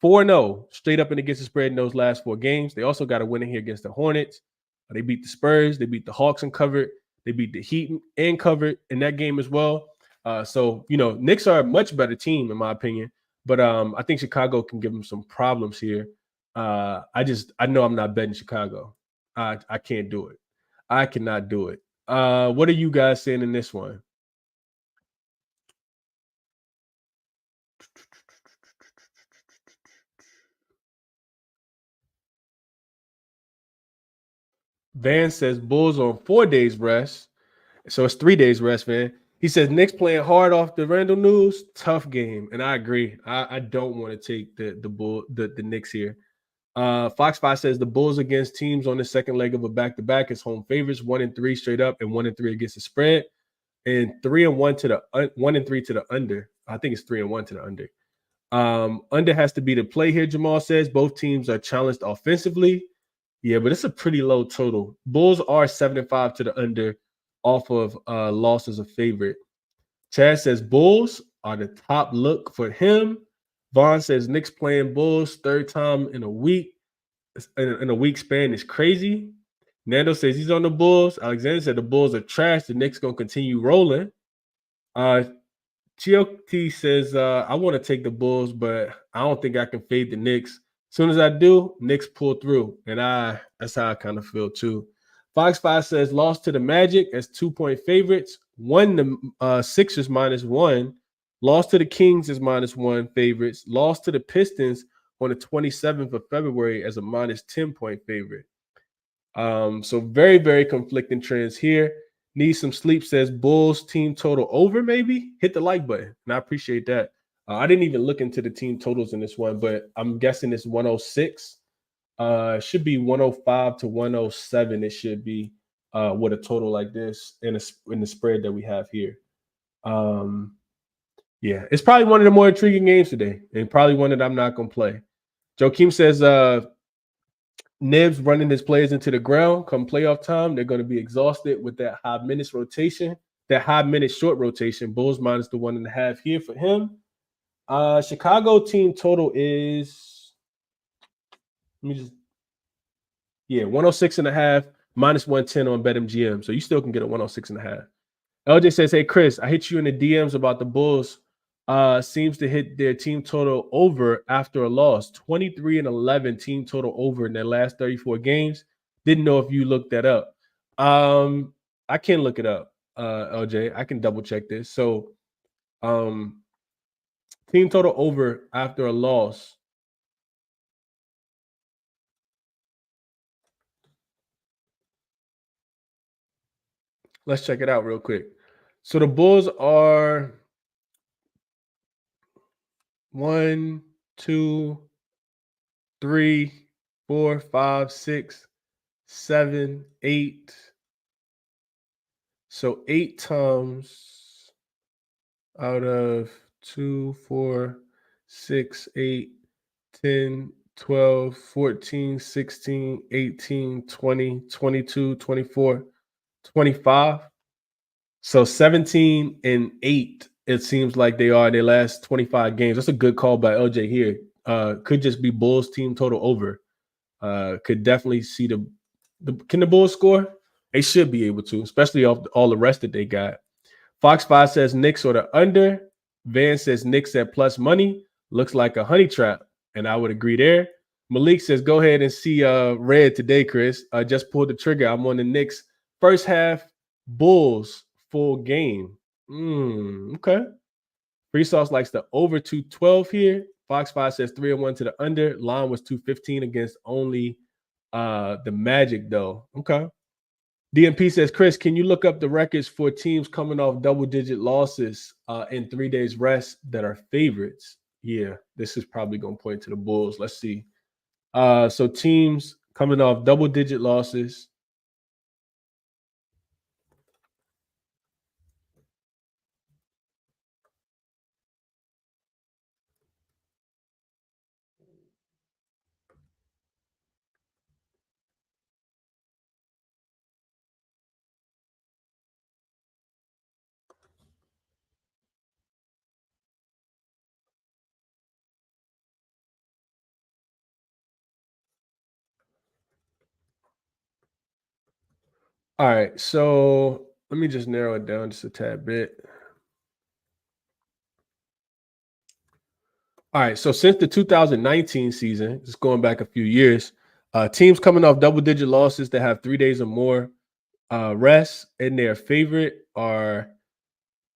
4-0 straight up and against the spread in those last 4 games. They also got a win in here against the Hornets. They beat the Spurs. They beat the Hawks and covered. They beat the Heat and covered in that game as well. So, Knicks are a much better team, in my opinion. But I think Chicago can give them some problems here. I know I'm not betting Chicago. I can't do it. I cannot do it. What are you guys saying in this one? Van says Bulls on 4 days rest. So it's 3 days rest, Van. He says Knicks playing hard off the Randall news. Tough game. And I agree. I don't want to take the Knicks here. Fox 5 says the Bulls against teams on the second leg of a back-to-back is home favorites, 1-3 straight up and 1-3 against the spread, and 3-1 to the 1-3 to the under. I think it's 3-1 to the under. Under has to be the play here, Jamal says. Both teams are challenged offensively. Yeah, but it's a pretty low total. Bulls are 7-5 to the under off of loss as a favorite. Chad says Bulls are the top look for him. Vaughn says Knicks playing Bulls third time in a week. In a week span is crazy. Nando says he's on the Bulls. Alexander said the Bulls are trash. The Knicks going to continue rolling. GOT says, I want to take the Bulls, but I don't think I can fade the Knicks. As soon as I do, Knicks pull through. And that's how I kind of feel too. Fox 5 says, lost to the Magic as 2-point favorites. Won the Sixers -1. Lost to the Kings as -1 favorites. Lost to the Pistons on the 27th of February as a -10-point favorite. So very, very conflicting trends here. Need some sleep says Bulls team total over, maybe. Hit the like button, and I appreciate that. I didn't even look into the team totals in this one, but I'm guessing it's 106. It should be 105 to 107. It should be with a total like this in the spread that we have here. Yeah, it's probably one of the more intriguing games today, and probably one that I'm not gonna play. Joakim says Nibs running his players into the ground come playoff time. They're going to be exhausted with that high minutes rotation, that high minute short rotation. Bulls minus the 1.5 here for him. Chicago team total is 106.5 -110 on BetMGM. So you still can get a 106.5. LJ says, hey, Chris, I hit you in the DMs about the Bulls. Seems to hit their team total over after a loss. 23-11 team total over in their last 34 games. Didn't know if you looked that up. I can look it up, LJ. I can double check this. So team total over after a loss. Let's check it out real quick. So the Bulls are 1, 2, 3, 4, 5, 6, 7, 8. So 8 times out of 2, 4, 6, 8, 10, 12, 14, 16, 18, 20, 22, 24, 25. So 17 and 8, it seems like they are their last 25 games. That's a good call by LJ here. Could just be Bulls team total over. Could definitely see can the Bulls score? They should be able to, especially off all the rest that they got. Fox 5 says Knicks or the under. Van says Knicks at plus money. Looks like a honey trap, and I would agree there. Malik says go ahead and see red today, Chris. I just pulled the trigger. I'm on the Knicks first half. Bulls full game. Okay. Free Sauce likes the over 212 here. Fox 5 says 3-1 to the under. Line was 215 against only the Magic, though. Okay. DMP says, Chris, can you look up the records for teams coming off double-digit losses in 3 days rest that are favorites? Yeah, this is probably going to point to the Bulls. Let's see. So teams coming off double-digit losses. All right, so let me just narrow it down just a tad bit. All right, so since the 2019 season, just going back a few years, teams coming off double-digit losses that have 3 days or more rest in their favorite are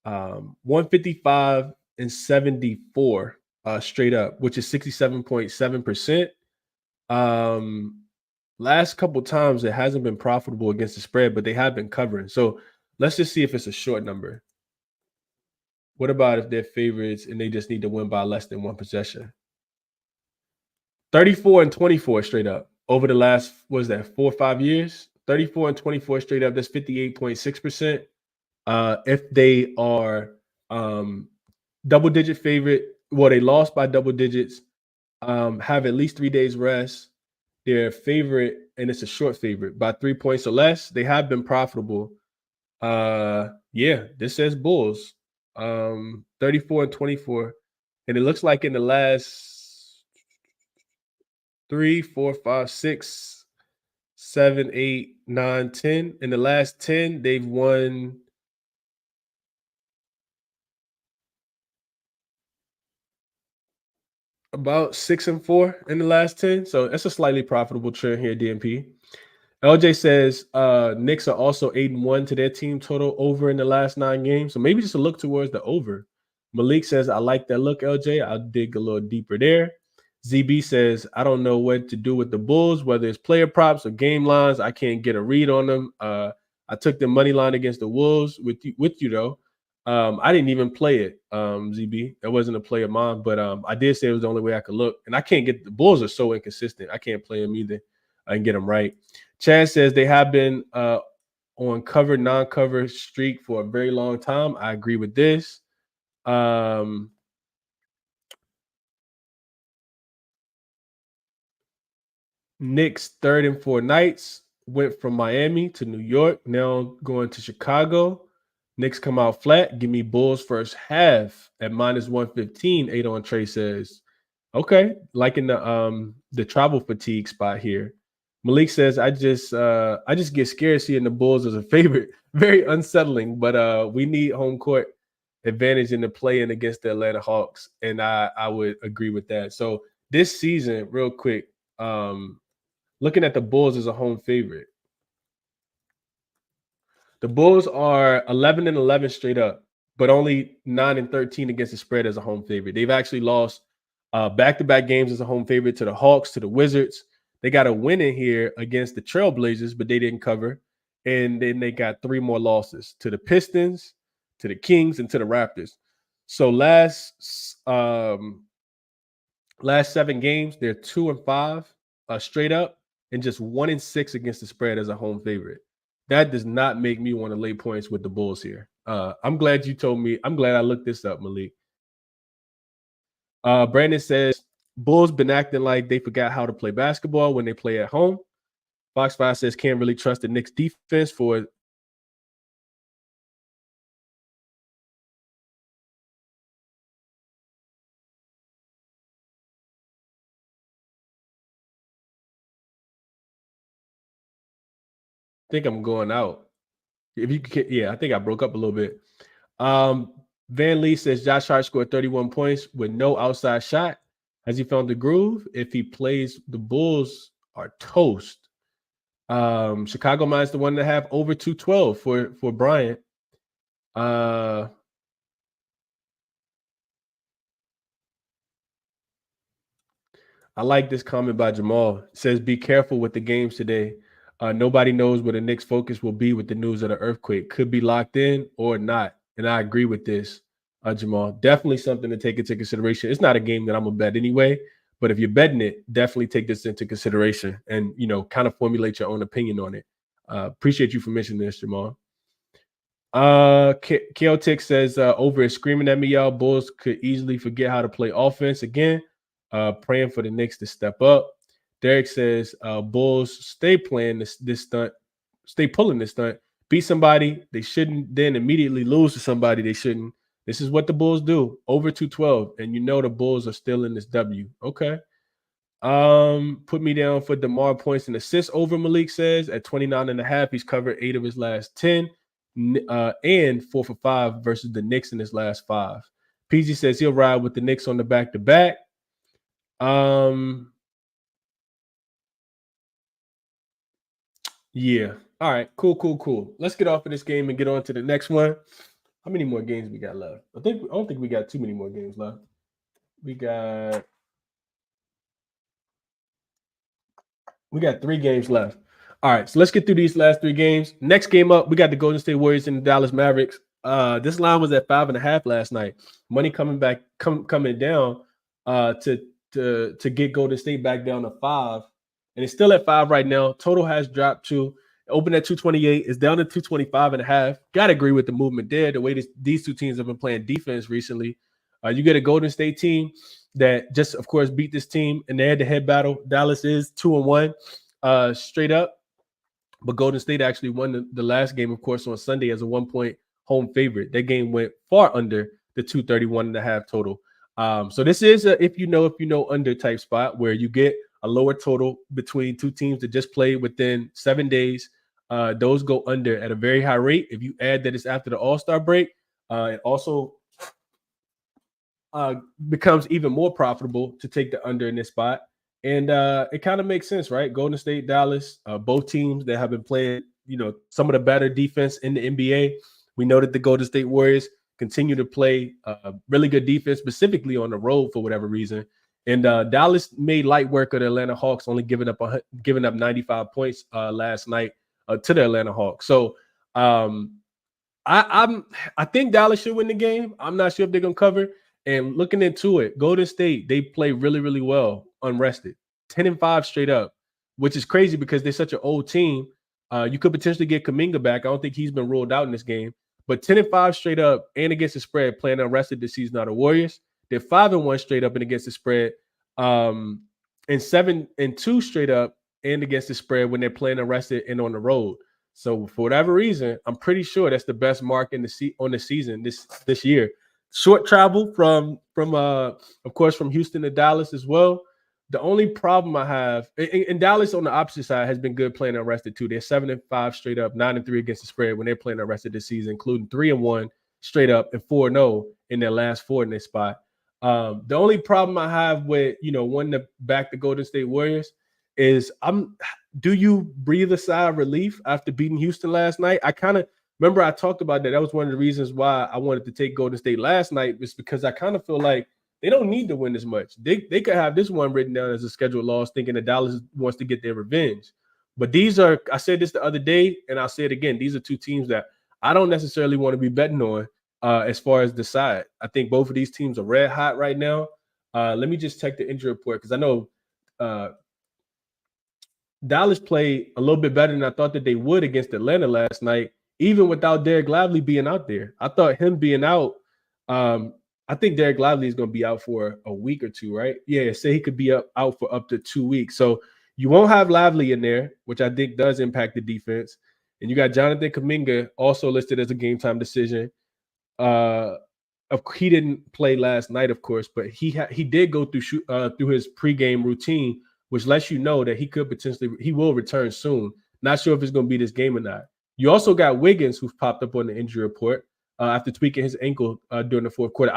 155 and 74 straight up, which is 67.7%. Last couple times it hasn't been profitable against the spread, but they have been covering. So let's just see if it's a short number. What about if they're favorites and they just need to win by less than one possession? 34 and 24 straight up over the last, what is that, 4 or 5 years? 34 and 24 straight up. That's 58.6%. If they are double-digit favorite Well, they lost by double digits. Have at least 3 days rest. They're favorite, and it's a short favorite by 3 points or less. They have been profitable. Yeah, this says Bulls. 34-24. And it looks like in the last 3, 4, 5, 6, 7, 8, 9, 10. In the last 10, they've won about 6-4 in the last 10. So that's a slightly profitable trend here, DMP. LJ says Knicks are also 8-1 to their team total over in the last 9 games. So maybe just a look towards the over. Malik says, I like that look, LJ. I'll dig a little deeper there. ZB says, I don't know what to do with the Bulls, whether it's player props or game lines. I can't get a read on them. I took the money line against the Wolves with you though. I didn't even play it, ZB. That wasn't a play of mine, but I did say it was the only way I could look. And I can't get the Bulls are so inconsistent. I can't play them either. I can get them right. Chad says they have been on cover, non-cover streak for a very long time. I agree with this. Knicks 3rd in 4 nights went from Miami to New York, now going to Chicago. Knicks come out flat. Give me Bulls first half at -115. 8 on Trey says, okay, liking the travel fatigue spot here. Malik says, I just get scared seeing the Bulls as a favorite. Very unsettling, but we need home court advantage in the play-in against the Atlanta Hawks, and I would agree with that. So this season, real quick, looking at the Bulls as a home favorite. The Bulls are 11-11 straight up, but only 9-13 against the spread as a home favorite. They've actually lost back-to-back games as a home favorite to the Hawks, to the Wizards. They got a win in here against the Trailblazers, but they didn't cover. And then they got 3 more losses to the Pistons, to the Kings, and to the Raptors. So last 7 games, they're 2-5 straight up, and just 1-6 against the spread as a home favorite. That does not make me want to lay points with the Bulls here. I'm glad you told me. I'm glad I looked this up, Malik. Brandon says, Bulls been acting like they forgot how to play basketball when they play at home. Fox 5 says, can't really trust the Knicks defense for I think I'm going out. If you could, yeah, I think I broke up a little bit. Van Lee says Josh Hart scored 31 points with no outside shot. Has he found the groove? If he plays, the Bulls are toast. Chicago minus the 1.5 over 212 for Bryant. I like this comment by Jamal. It says, be careful with the games today. Nobody knows where the Knicks' focus will be with the news of the earthquake. Could be locked in or not. And I agree with this, Jamal. Definitely something to take into consideration. It's not a game that I'm going to bet anyway, but if you're betting it, definitely take this into consideration and, kind of formulate your own opinion on it. Appreciate you for mentioning this, Jamal. Keltic says, over is screaming at me, y'all. Bulls could easily forget how to play offense again. Praying for the Knicks to step up. Derek says, Bulls stay playing this stunt, stay pulling this stunt, beat somebody they shouldn't, then immediately lose to somebody they shouldn't. This is what the Bulls do. Over 212, and the Bulls are still in this W. Okay. Put me down for DeMar points and assists over, Malik says, at 29.5. He's covered 8 of his last 10, and 4 for 5 versus the Knicks in his last 5. PG says he'll ride with the Knicks on the back-to-back. Yeah. All right. Cool. Let's get off of this game and get on to the next one. How many more games we got left? I don't think we got too many more games left. We got 3 games left. All right. So let's get through these last 3 games. Next game up, we got the Golden State Warriors and the Dallas Mavericks. This line was at 5.5 last night. Money coming down to get Golden State back down to 5. And it's still at 5 right now. Total has dropped to open at 228. It's down to 225.5. Got to agree with the movement there. The way these 2 teams have been playing defense recently. You get a Golden State team that just, of course, beat this team in the head-to-head battle. Dallas is 2-1 straight up, but Golden State actually won the last game, of course, on Sunday as a 1-point home favorite. That game went far under the 231.5 total. So this is a if you know under type spot where you get a lower total between two teams that just played within 7 days. Those go under at a very high rate. If you add that it's after the All-Star break, it also becomes even more profitable to take the under in this spot. And it kind of makes sense, right? Golden State, Dallas, both teams that have been playing, some of the better defense in the NBA. We know that the Golden State Warriors continue to play really good defense, specifically on the road for whatever reason. And Dallas made light work of the Atlanta Hawks, only giving up 95 points last night to the Atlanta Hawks. So I think Dallas should win the game. I'm not sure if they're gonna cover. And looking into it, Golden State, they play really, really well unrested, 10-5 straight up, which is crazy because they're such an old team. You could potentially get Kuminga back. I don't think he's been ruled out in this game. But 10-5 straight up and against the spread, playing unrested this season are the Warriors. They're 5-1 straight up and against the spread, and 7-2 straight up and against the spread when they're playing unrested and on the road. So for whatever reason, I'm pretty sure that's the best mark on the season this year. Short travel from of course from Houston to Dallas as well. The only problem I have, and Dallas on the opposite side has been good playing unrested too. They're 7-5 straight up, 9-3 against the spread when they're playing unrested this season, including 3-1 straight up and 4-0 in their last 4 in this spot. The only problem I have with wanting to back the Golden State Warriors is do you breathe a sigh of relief after beating Houston last night? I kind of remember I talked about that. That was one of the reasons why I wanted to take Golden State last night, was because I kind of feel like they don't need to win as much. They could have this one written down as a scheduled loss, thinking that Dallas wants to get their revenge. But I said this the other day, and I'll say it again, these are two teams that I don't necessarily want to be betting on as far as the side. I think both of these teams are red hot right now. Let me just check the injury report because I know Dallas played a little bit better than I thought that they would against Atlanta last night, even without Derek Lively being out there. I thought him being out, I think Derek Lively is going to be out for a week or two, right? Yeah, say he could be out for up to 2 weeks. So you won't have Lively in there, which I think does impact the defense. And you got Jonathan Kuminga also listed as a game time decision. He didn't play last night, of course, but he did go through his pregame routine, which lets you know that he will return soon. Not sure if it's going to be this game or not. You also got Wiggins, who's popped up on the injury report after tweaking his ankle during the fourth quarter.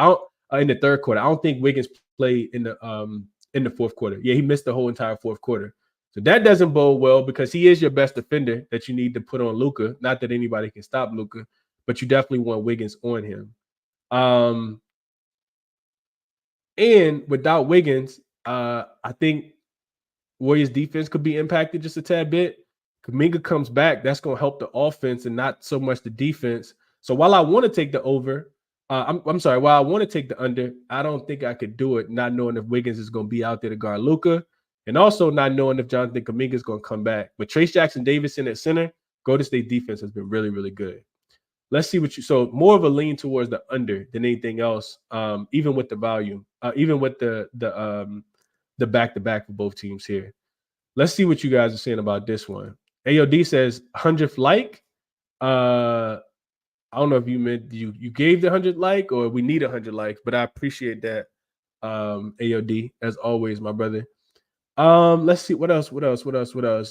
In the third quarter, I don't think Wiggins played in the fourth quarter. Yeah, he missed the whole entire fourth quarter. So that doesn't bode well because he is your best defender that you need to put on Luka. Not that anybody can stop Luka, but you definitely want Wiggins on him. And without Wiggins, I think Warriors defense could be impacted just a tad bit. Kuminga comes back, that's going to help the offense and not so much the defense. So while I want to take the over, while I want to take the under, I don't think I could do it, not knowing if Wiggins is going to be out there to guard Luka, and also not knowing if Jonathan Kuminga is going to come back. But Trace Jackson-Davis at center, Golden State defense has been really, really good. Let's see so more of a lean towards the under than anything else, even with the volume, even with the back-to-back for both teams here. Let's see what you guys are saying about this one. AOD says 100th like. I don't know if you meant you gave the 100 like or we need 100 likes, but I appreciate that. AOD, as always, my brother. Let's see what else.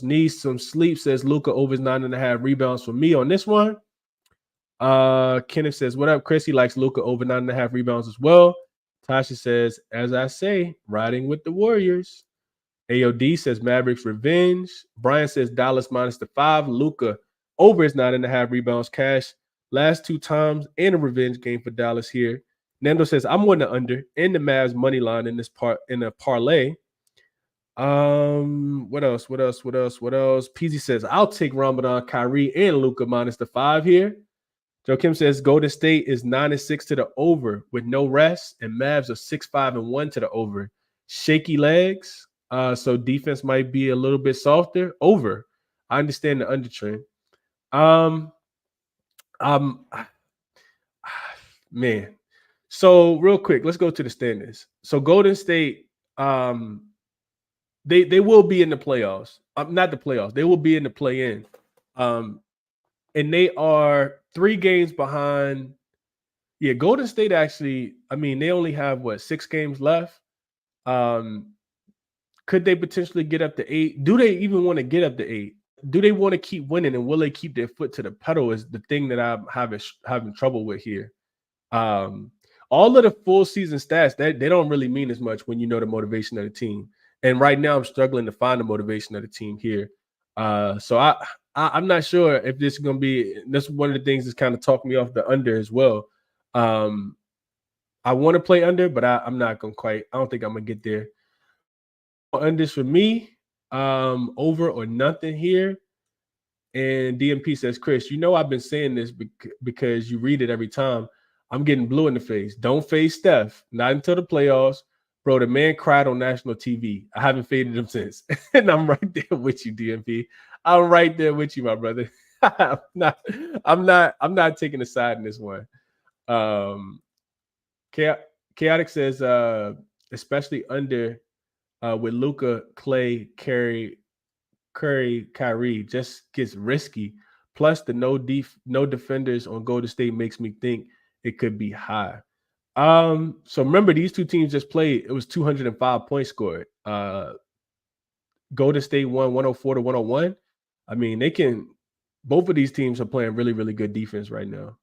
Needs some sleep, says Luka over 9.5 rebounds for me on this one. Kenneth says, what up, Chris? He likes Luka over 9.5 rebounds as well. Tasha says, as I say, riding with the Warriors. AOD says Mavericks revenge. Brian says Dallas -5. Luka over his 9.5 rebounds. Cash last 2 times and a revenge game for Dallas here. Nando says I'm on the under and the Mavs money line in a parlay. What else? PZ says I'll take Ramadan, Kyrie, and Luka -5 here. Joe Kim says Golden State is 9-6 to the over with no rest, and Mavs are 6-5-1 to the over. Shaky legs. So defense might be a little bit softer. Over. I understand the under trend. Man, So real quick, let's go to the standings. So Golden State, they will be in the playoffs. Not the playoffs. They will be in the play-in. And they are 3 games behind. Yeah, Golden State actually, I mean, they only have 6 games left. Could they potentially get up to 8? Do they even want to get up to 8? Do they want to keep winning, and will they keep their foot to the pedal is the thing that I'm having trouble with here. Um, all of the full season stats, they don't really mean as much when you know the motivation of the team. And right now I'm struggling to find the motivation of the team here. So I'm not sure if this is going to be, that's one of the things that's kind of talking me off the under as well. I want to play under, but I'm not going to quite, I don't think I'm going to get there. Unders for me, over or nothing here. And DMP says, Chris, you know I've been saying this because you read it every time. I'm getting blue in the face. Don't fade Steph. Not until the playoffs. Bro, the man cried on national TV. I haven't faded him since. And I'm right there with you, DMP. I'm right there with you, my brother. I'm not taking a side in this one. Chaotic says, especially under with Luka, Clay, Curry, Kyrie just gets risky. Plus, the no defenders on Golden State makes me think it could be high. So remember, these two teams just played. It was 205 points scored. Golden State won 104 to 101. I mean, both of these teams are playing really, really good defense right now.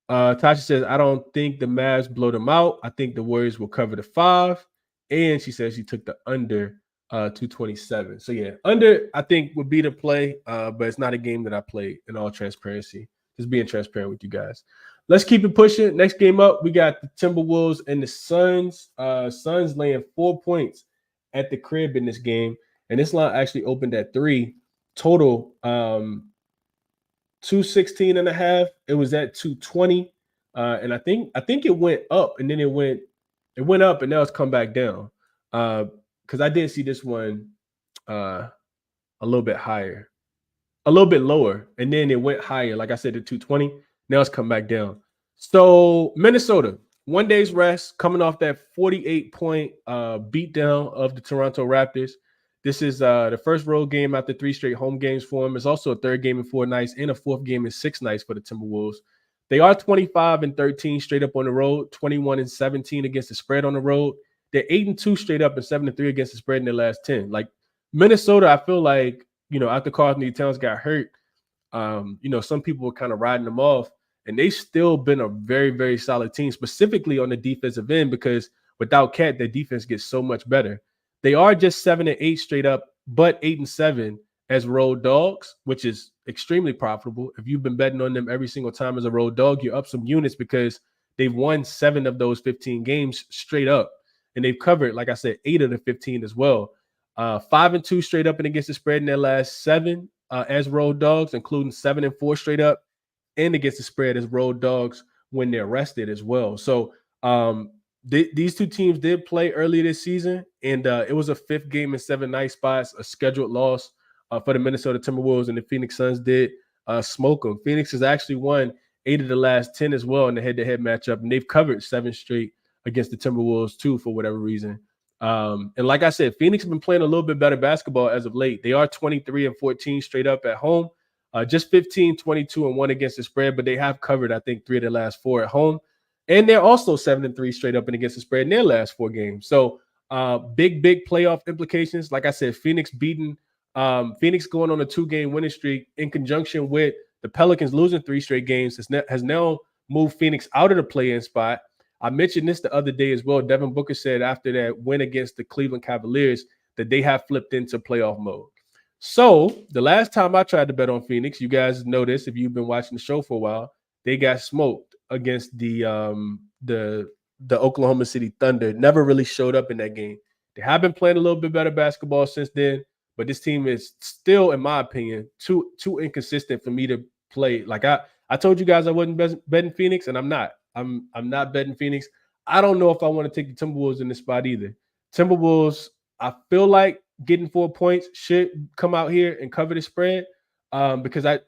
Tasha says, I don't think the Mavs blow them out. I think the Warriors will cover the 5. And she says she took the under 227. So yeah, under I think would be the play, but it's not a game that I play in all transparency. Just being transparent with you guys. Let's keep it pushing. Next game up, we got the Timberwolves and the Suns. Suns laying 4 points at the crib in this game, and this line actually opened at 3. Total 216 and a half. It was at 220, and I think it went up, and then it went up, and now it's come back down. Because I did see this one a little bit higher, a little bit lower, and then it went higher. Like I said, to 220. Now it's come back down. So Minnesota, 1 day's rest, coming off that 48-point beatdown of the Toronto Raptors. This is the first road game after 3 straight home games for them. It's also a third game in 4 nights and a fourth game in 6 nights for the Timberwolves. They are 25-13 straight up on the road, 21-17 against the spread on the road. They're 8-2 straight up and 7-3 against the spread in their last 10. Like Minnesota, I feel like, after Karl-Anthony Towns got hurt, some people were kind of riding them off, and they've still been a very, very solid team, specifically on the defensive end, because without Cat, their defense gets so much better. They are just 7-8 straight up, but 8-7 as road dogs, which is extremely profitable. If you've been betting on them every single time as a road dog, you're up some units because they've won 7 of those 15 games straight up. And they've covered, like I said, 8 of the 15 as well. 5-2 straight up and against the spread in their last 7 as road dogs, including 7-4 straight up and against the spread as road dogs when they're rested as well. So these two teams did play earlier this season, and it was a 5th game in 7 night spots, a scheduled loss for the Minnesota Timberwolves, and the Phoenix Suns did smoke them. Phoenix has actually won 8 of the last 10 as well in the head-to-head matchup, and they've covered 7 straight against the Timberwolves too for whatever reason. And like I said, Phoenix has been playing a little bit better basketball as of late. They are 23-14 straight up at home, just 15, 22-1 against the spread, but they have covered, I think, 3 of the last 4 at home. And they're also 7-3 straight up and against the spread in their last 4 games. So big playoff implications. Like I said, Phoenix going on a 2-game winning streak in conjunction with the Pelicans losing 3 straight games has now moved Phoenix out of the play-in spot. I mentioned this the other day as well. Devin Booker said after that win against the Cleveland Cavaliers that they have flipped into playoff mode. So the last time I tried to bet on Phoenix, you guys know this if you've been watching the show for a while, they got smoked against the Oklahoma City Thunder. Never really showed up in that game. They have been playing a little bit better basketball since then, but this team is still, in my opinion, too inconsistent for me to play. Like I told you guys I wasn't betting Phoenix, and I'm not. I'm not betting Phoenix. I don't know if I want to take the Timberwolves in this spot either. Timberwolves, I feel like getting 4 points should come out here and cover the spread because I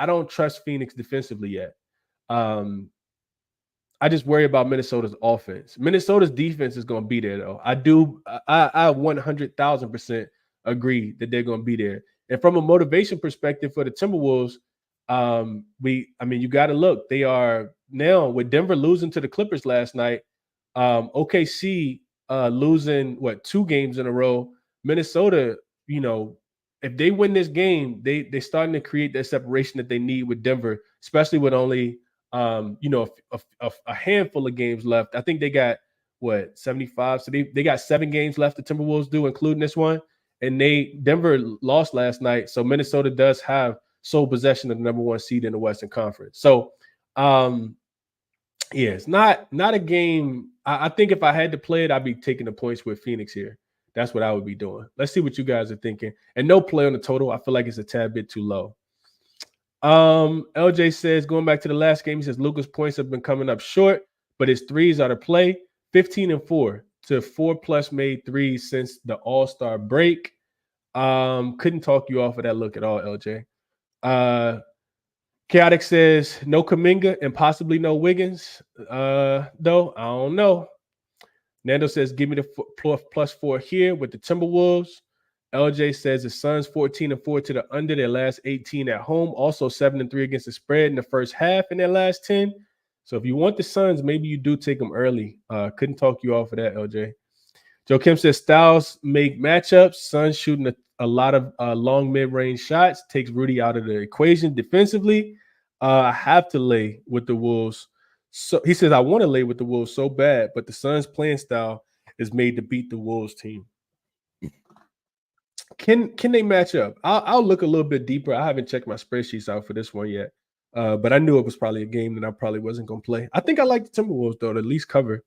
don't trust Phoenix defensively yet. I just worry about Minnesota's offense. Minnesota's defense is going to be there, though. I 100,000% agree that they're going to be there. And from a motivation perspective for the Timberwolves, you got to look. They are now with Denver losing to the Clippers last night. OKC losing 2 games in a row. Minnesota, if they win this game, they're starting to create that separation that they need with Denver, especially with only a handful of games left. I think they got 75. So they got 7 games left. The Timberwolves do, including this one. And Denver lost last night. So Minnesota does have sole possession of the number 1 seed in the Western Conference. So it's not a game. I think if I had to play it, I'd be taking the points with Phoenix here. That's what I would be doing. Let's see what you guys are thinking. And no play on the total. I feel like it's a tad bit too low. LJ says, going back to the last game, he says Luka's points have been coming up short, but his threes are to play. 15-4 to 4+ made threes since the All-Star break. Couldn't talk you off of that look at all, LJ. Chaotic says no Kuminga and possibly no Wiggins. Though I don't know. Nando says give me the +4 here with the Timberwolves. LJ says the Suns 14-4 to the under their last 18 at home. Also 7-3 against the spread in the first half in their last 10. So if you want the Suns, maybe you do take them early. Couldn't talk you off of that, LJ. Joe Kim says styles make matchups. Suns shooting a lot of long mid-range shots. Takes Rudy out of the equation defensively. I have to lay with the Wolves. So he says I want to lay with the Wolves so bad, but the Suns' playing style is made to beat the Wolves team. Can they match up? I'll look a little bit deeper. I haven't checked my spreadsheets out for this one yet, but I knew it was probably a game that I probably wasn't going to play. I think I like the Timberwolves, though, to at least cover.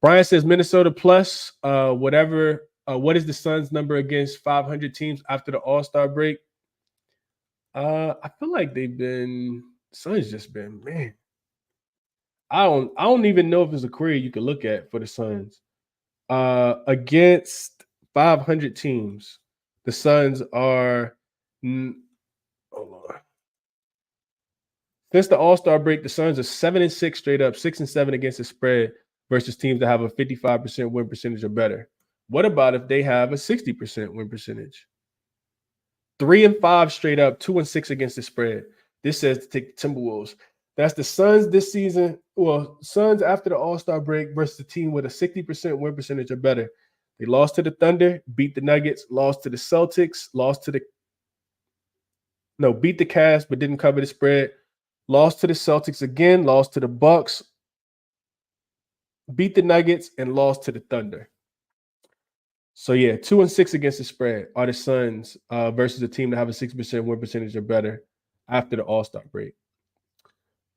Brian says Minnesota plus whatever. What is the Suns' number against 500 teams after the All-Star break? I feel like Suns just been, man. I don't even know if there's a query you can look at for the Suns. Against 500 teams, the Suns are hold on. Since the All-Star break, the Suns are 7-6 straight up, 6-7 against the spread versus teams that have a 55% win percentage or better. What about if they have a 60% win percentage? 3-5 straight up, 2-6 against the spread. This says to take the Timberwolves. That's the Suns this season. Well, Suns after the All-Star break versus a team with a 60% win percentage or better. They lost to the Thunder, beat the Nuggets, lost to the Celtics, beat the Cavs, but didn't cover the spread. Lost to the Celtics again, lost to the Bucks, beat the Nuggets, and lost to the Thunder. So, 2-6 against the spread are the Suns versus a team that have a 6% win percentage or better after the All-Star break.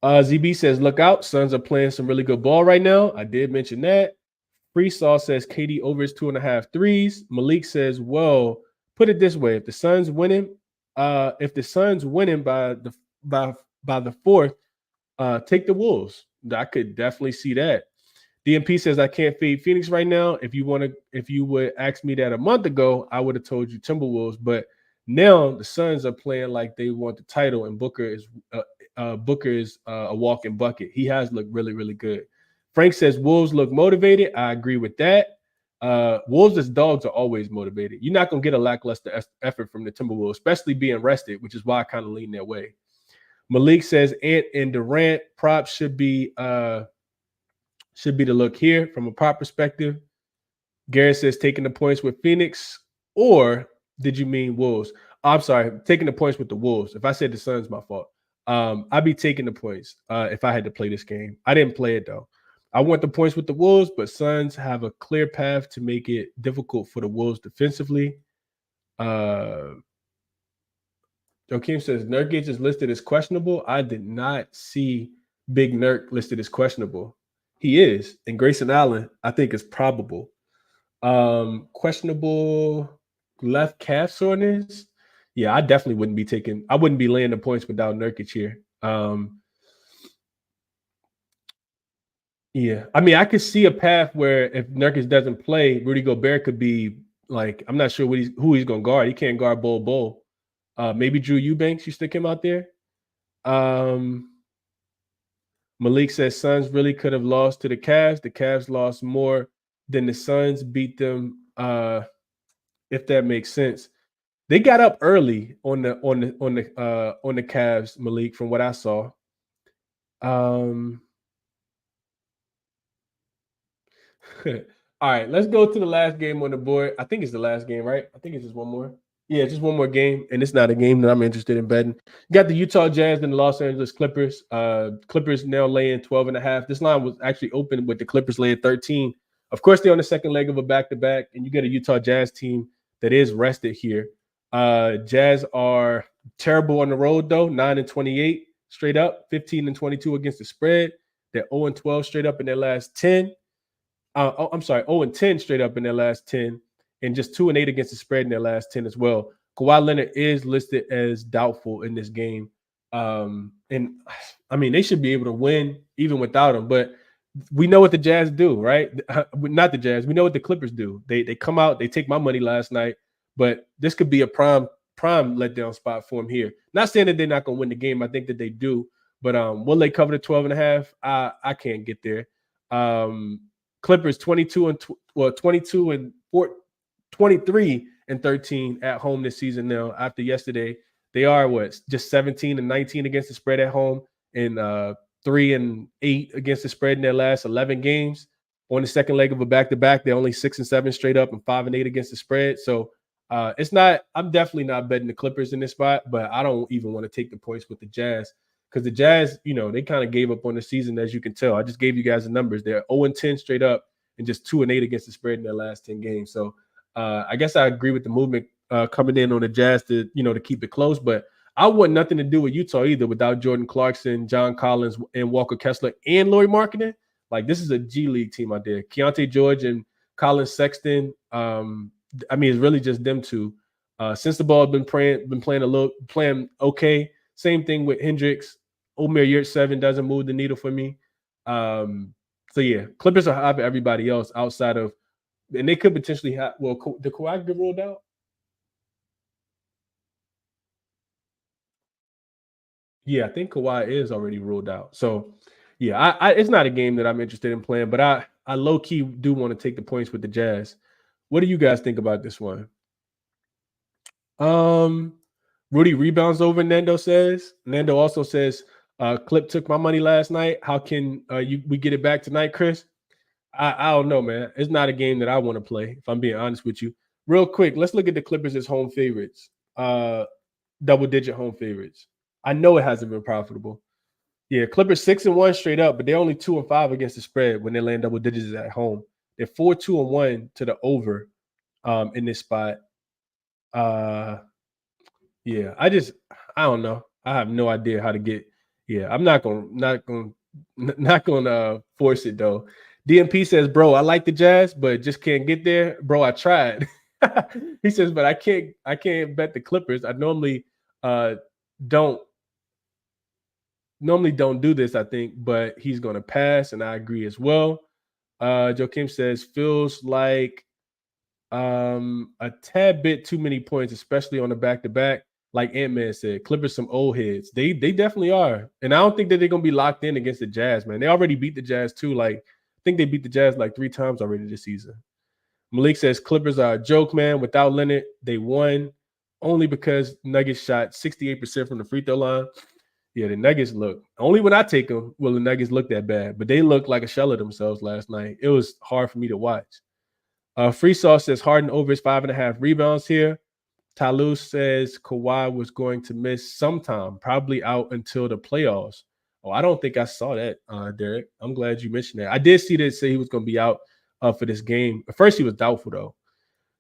ZB says, look out. Suns are playing some really good ball right now. I did mention that. Free Saw says KD over his 2.5 threes. Malik says, well, put it this way. If the Suns winning by the fourth, take the Wolves. I could definitely see that. DMP says I can't fade Phoenix right now. If you would ask me that a month ago, I would have told you Timberwolves. But now the Suns are playing like they want the title, and Booker is a walking bucket. He has looked really, really good. Frank says Wolves look motivated. I agree with that. Wolves as dogs are always motivated. You're not going to get a lackluster effort from the Timberwolves, especially being rested, which is why I kind of lean their way. Malik says Ant and Durant props should be the look here from a prop perspective. Garrett says taking the points with Phoenix, or did you mean Wolves? I'm sorry, taking the points with the Wolves. If I said the Suns, my fault. I'd be taking the points if I had to play this game. I didn't play it though. I want the points with the Wolves, but Suns have a clear path to make it difficult for the Wolves defensively. Joakim says Nurkic is listed as questionable. I did not see Big Nurk listed as questionable. He is. And Grayson Allen, I think, is probable. Questionable left calf soreness. Yeah, I definitely wouldn't be laying the points without Nurkic here. Yeah, I mean, I could see a path where if Nurkic doesn't play, Rudy Gobert could be like, I'm not sure who he's going to guard. He can't guard Bol. Maybe Drew Eubanks, you stick him out there. Malik says Suns really could have lost to the Cavs. The Cavs lost more than the Suns beat them. If that makes sense. They got up early on the Cavs, Malik, from what I saw. All right, let's go to the last game on the board. I think it's the last game, right? I think it's just one more. Yeah, just one more game, and it's not a game that I'm interested in betting. You got the Utah Jazz and the Los Angeles Clippers. Clippers now laying 12.5. This line was actually open with the Clippers laying 13. Of course, they're on the second leg of a back-to-back, and you get a Utah Jazz team that is rested here. Jazz are terrible on the road, though, 9-28 straight up, 15-22 against the spread. They're 0-12 straight up in their last 10. I'm sorry, 0-10 straight up in their last 10, and just 2-8 against the spread in their last 10 as well. Kawhi Leonard is listed as doubtful in this game. And I mean, they should be able to win even without him, but we know what the Jazz do, right? Not the Jazz. We know what the Clippers do. They come out, they take my money last night, but this could be a prime letdown spot for them here. Not saying that they're not going to win the game. I think that they do, but will they cover the 12.5? I can't get there. Clippers 23 and 13 at home this season now. After yesterday, they are just 17-19 against the spread at home, and 3-8 against the spread in their last 11 games. On the second leg of a back-to-back, they're only 6-7 straight up and 5-8 against the spread. So it's not. I'm definitely not betting the Clippers in this spot, but I don't even want to take the points with the Jazz. Because the Jazz, they kind of gave up on the season, as you can tell. I just gave you guys the numbers. They're 0-10 straight up and just 2-8 against the spread in their last 10 games. So I guess I agree with the movement coming in on the Jazz to keep it close. But I want nothing to do with Utah either without Jordan Clarkson, John Collins, and Walker Kessler and Lauri Markkanen. Like, this is a G League team out there. Keontae George and Colin Sexton. It's really just them two. Since the ball been playing okay. Same thing with Hendricks. Omer Yurtseven doesn't move the needle for me. So yeah, Clippers are high for everybody else outside of, and they could potentially have. Well, the Kawhi get ruled out. Yeah, I think Kawhi is already ruled out. So yeah, it's not a game that I'm interested in playing, but I low key do want to take the points with the Jazz. What do you guys think about this one? Rudy rebounds over, Nando says. Nando also says, Clip took my money last night. How can we get it back tonight, Chris? I don't know, man. It's not a game that I want to play, if I'm being honest with you. Real quick, let's look at the Clippers as home favorites. Double-digit home favorites. I know it hasn't been profitable. Yeah, Clippers 6-1 straight up, but they're only 2-5 against the spread when they land double digits at home. They're 4-2-1 to the over in this spot. Yeah, I don't know. I have no idea how to get. Yeah, I'm not gonna force it though. DMP says, "Bro, I like the Jazz, but just can't get there, bro. I tried." He says, "But I can't bet the Clippers. I normally don't do this. I think, but he's gonna pass, and I agree as well." Joe Kim says, "Feels like a tad bit too many points, especially on the back-to-back." Like Ant-Man said, Clippers some old heads. They definitely are. And I don't think that they're going to be locked in against the Jazz, man. They already beat the Jazz too. Like, I think they beat the Jazz like 3 times already this season. Malik says Clippers are a joke, man. Without Leonard, they won only because Nuggets shot 68% from the free throw line. Yeah, the Nuggets look. Only when I take them will the Nuggets look that bad. But they looked like a shell of themselves last night. It was hard for me to watch. Free Sauce says Harden over his 5.5 rebounds here. Talus says Kawhi was going to miss sometime, probably out until the playoffs. Oh, I don't think I saw that, Derek. I'm glad you mentioned that. I did see that say he was going to be out for this game. At first, he was doubtful, though.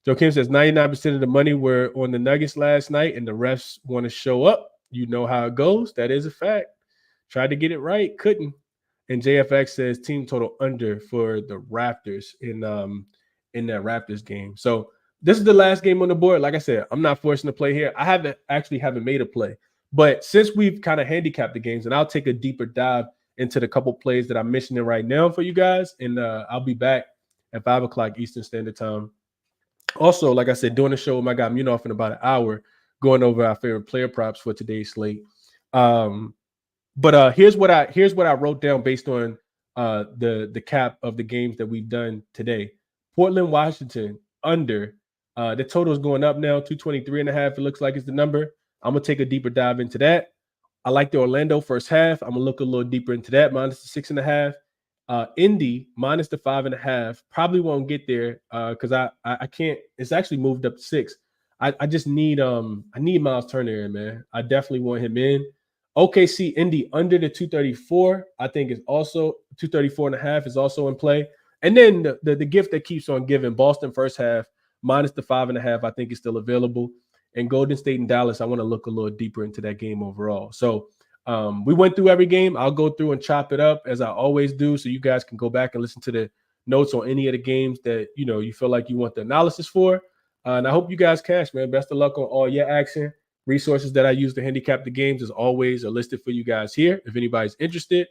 Joe Kim says 99% of the money were on the Nuggets last night, and the refs want to show up. You know how it goes. That is a fact. Tried to get it right, couldn't. And JFX says team total under for the Raptors in that Raptors game. So this is the last game on the board. Like I said, I'm not forcing to play here. I haven't made a play. But since we've kind of handicapped the games, and I'll take a deeper dive into the couple plays that I'm mentioning right now for you guys, and I'll be back at 5 o'clock Eastern Standard Time. Also, like I said, doing the show with my guy Munoff in about an hour, going over our favorite player props for today's slate. But here's what I wrote down based on the cap of the games that we've done today. Portland, Washington under. The total is going up now, 223.5. It looks like it's the number. I'm gonna take a deeper dive into that. I like the Orlando first half. I'm gonna look a little deeper into that, minus the 6.5. Indy minus the 5.5. Probably won't get there because I can't. It's actually moved up to 6. I just need I need Miles Turner in, man. I definitely want him in. OKC Indy under the 234, I think is also 234.5 is also in play. And then the gift that keeps on giving, Boston first half minus the 5.5, I think is still available. And Golden State and Dallas, I want to look a little deeper into that game overall. So we went through every game. I'll go through and chop it up as I always do, so you guys can go back and listen to the notes on any of the games that you feel like you want the analysis for. And I hope you guys cash, man. Best of luck on all your action. Resources that I use to handicap the games, as always, are listed for you guys here if anybody's interested.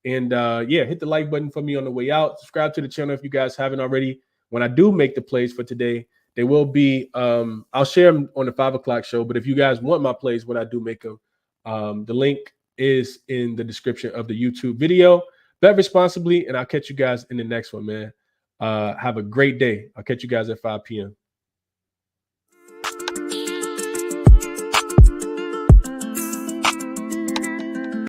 And hit the like button for me on the way out. Subscribe to the channel if you guys haven't already. When I do make the plays for today, they will be I'll share them on the 5 o'clock show. But if you guys want my plays when I do make them, the link is in the description of the YouTube video. Bet responsibly, and I'll catch you guys in the next one, man. Have a great day. I'll catch you guys at 5 p.m.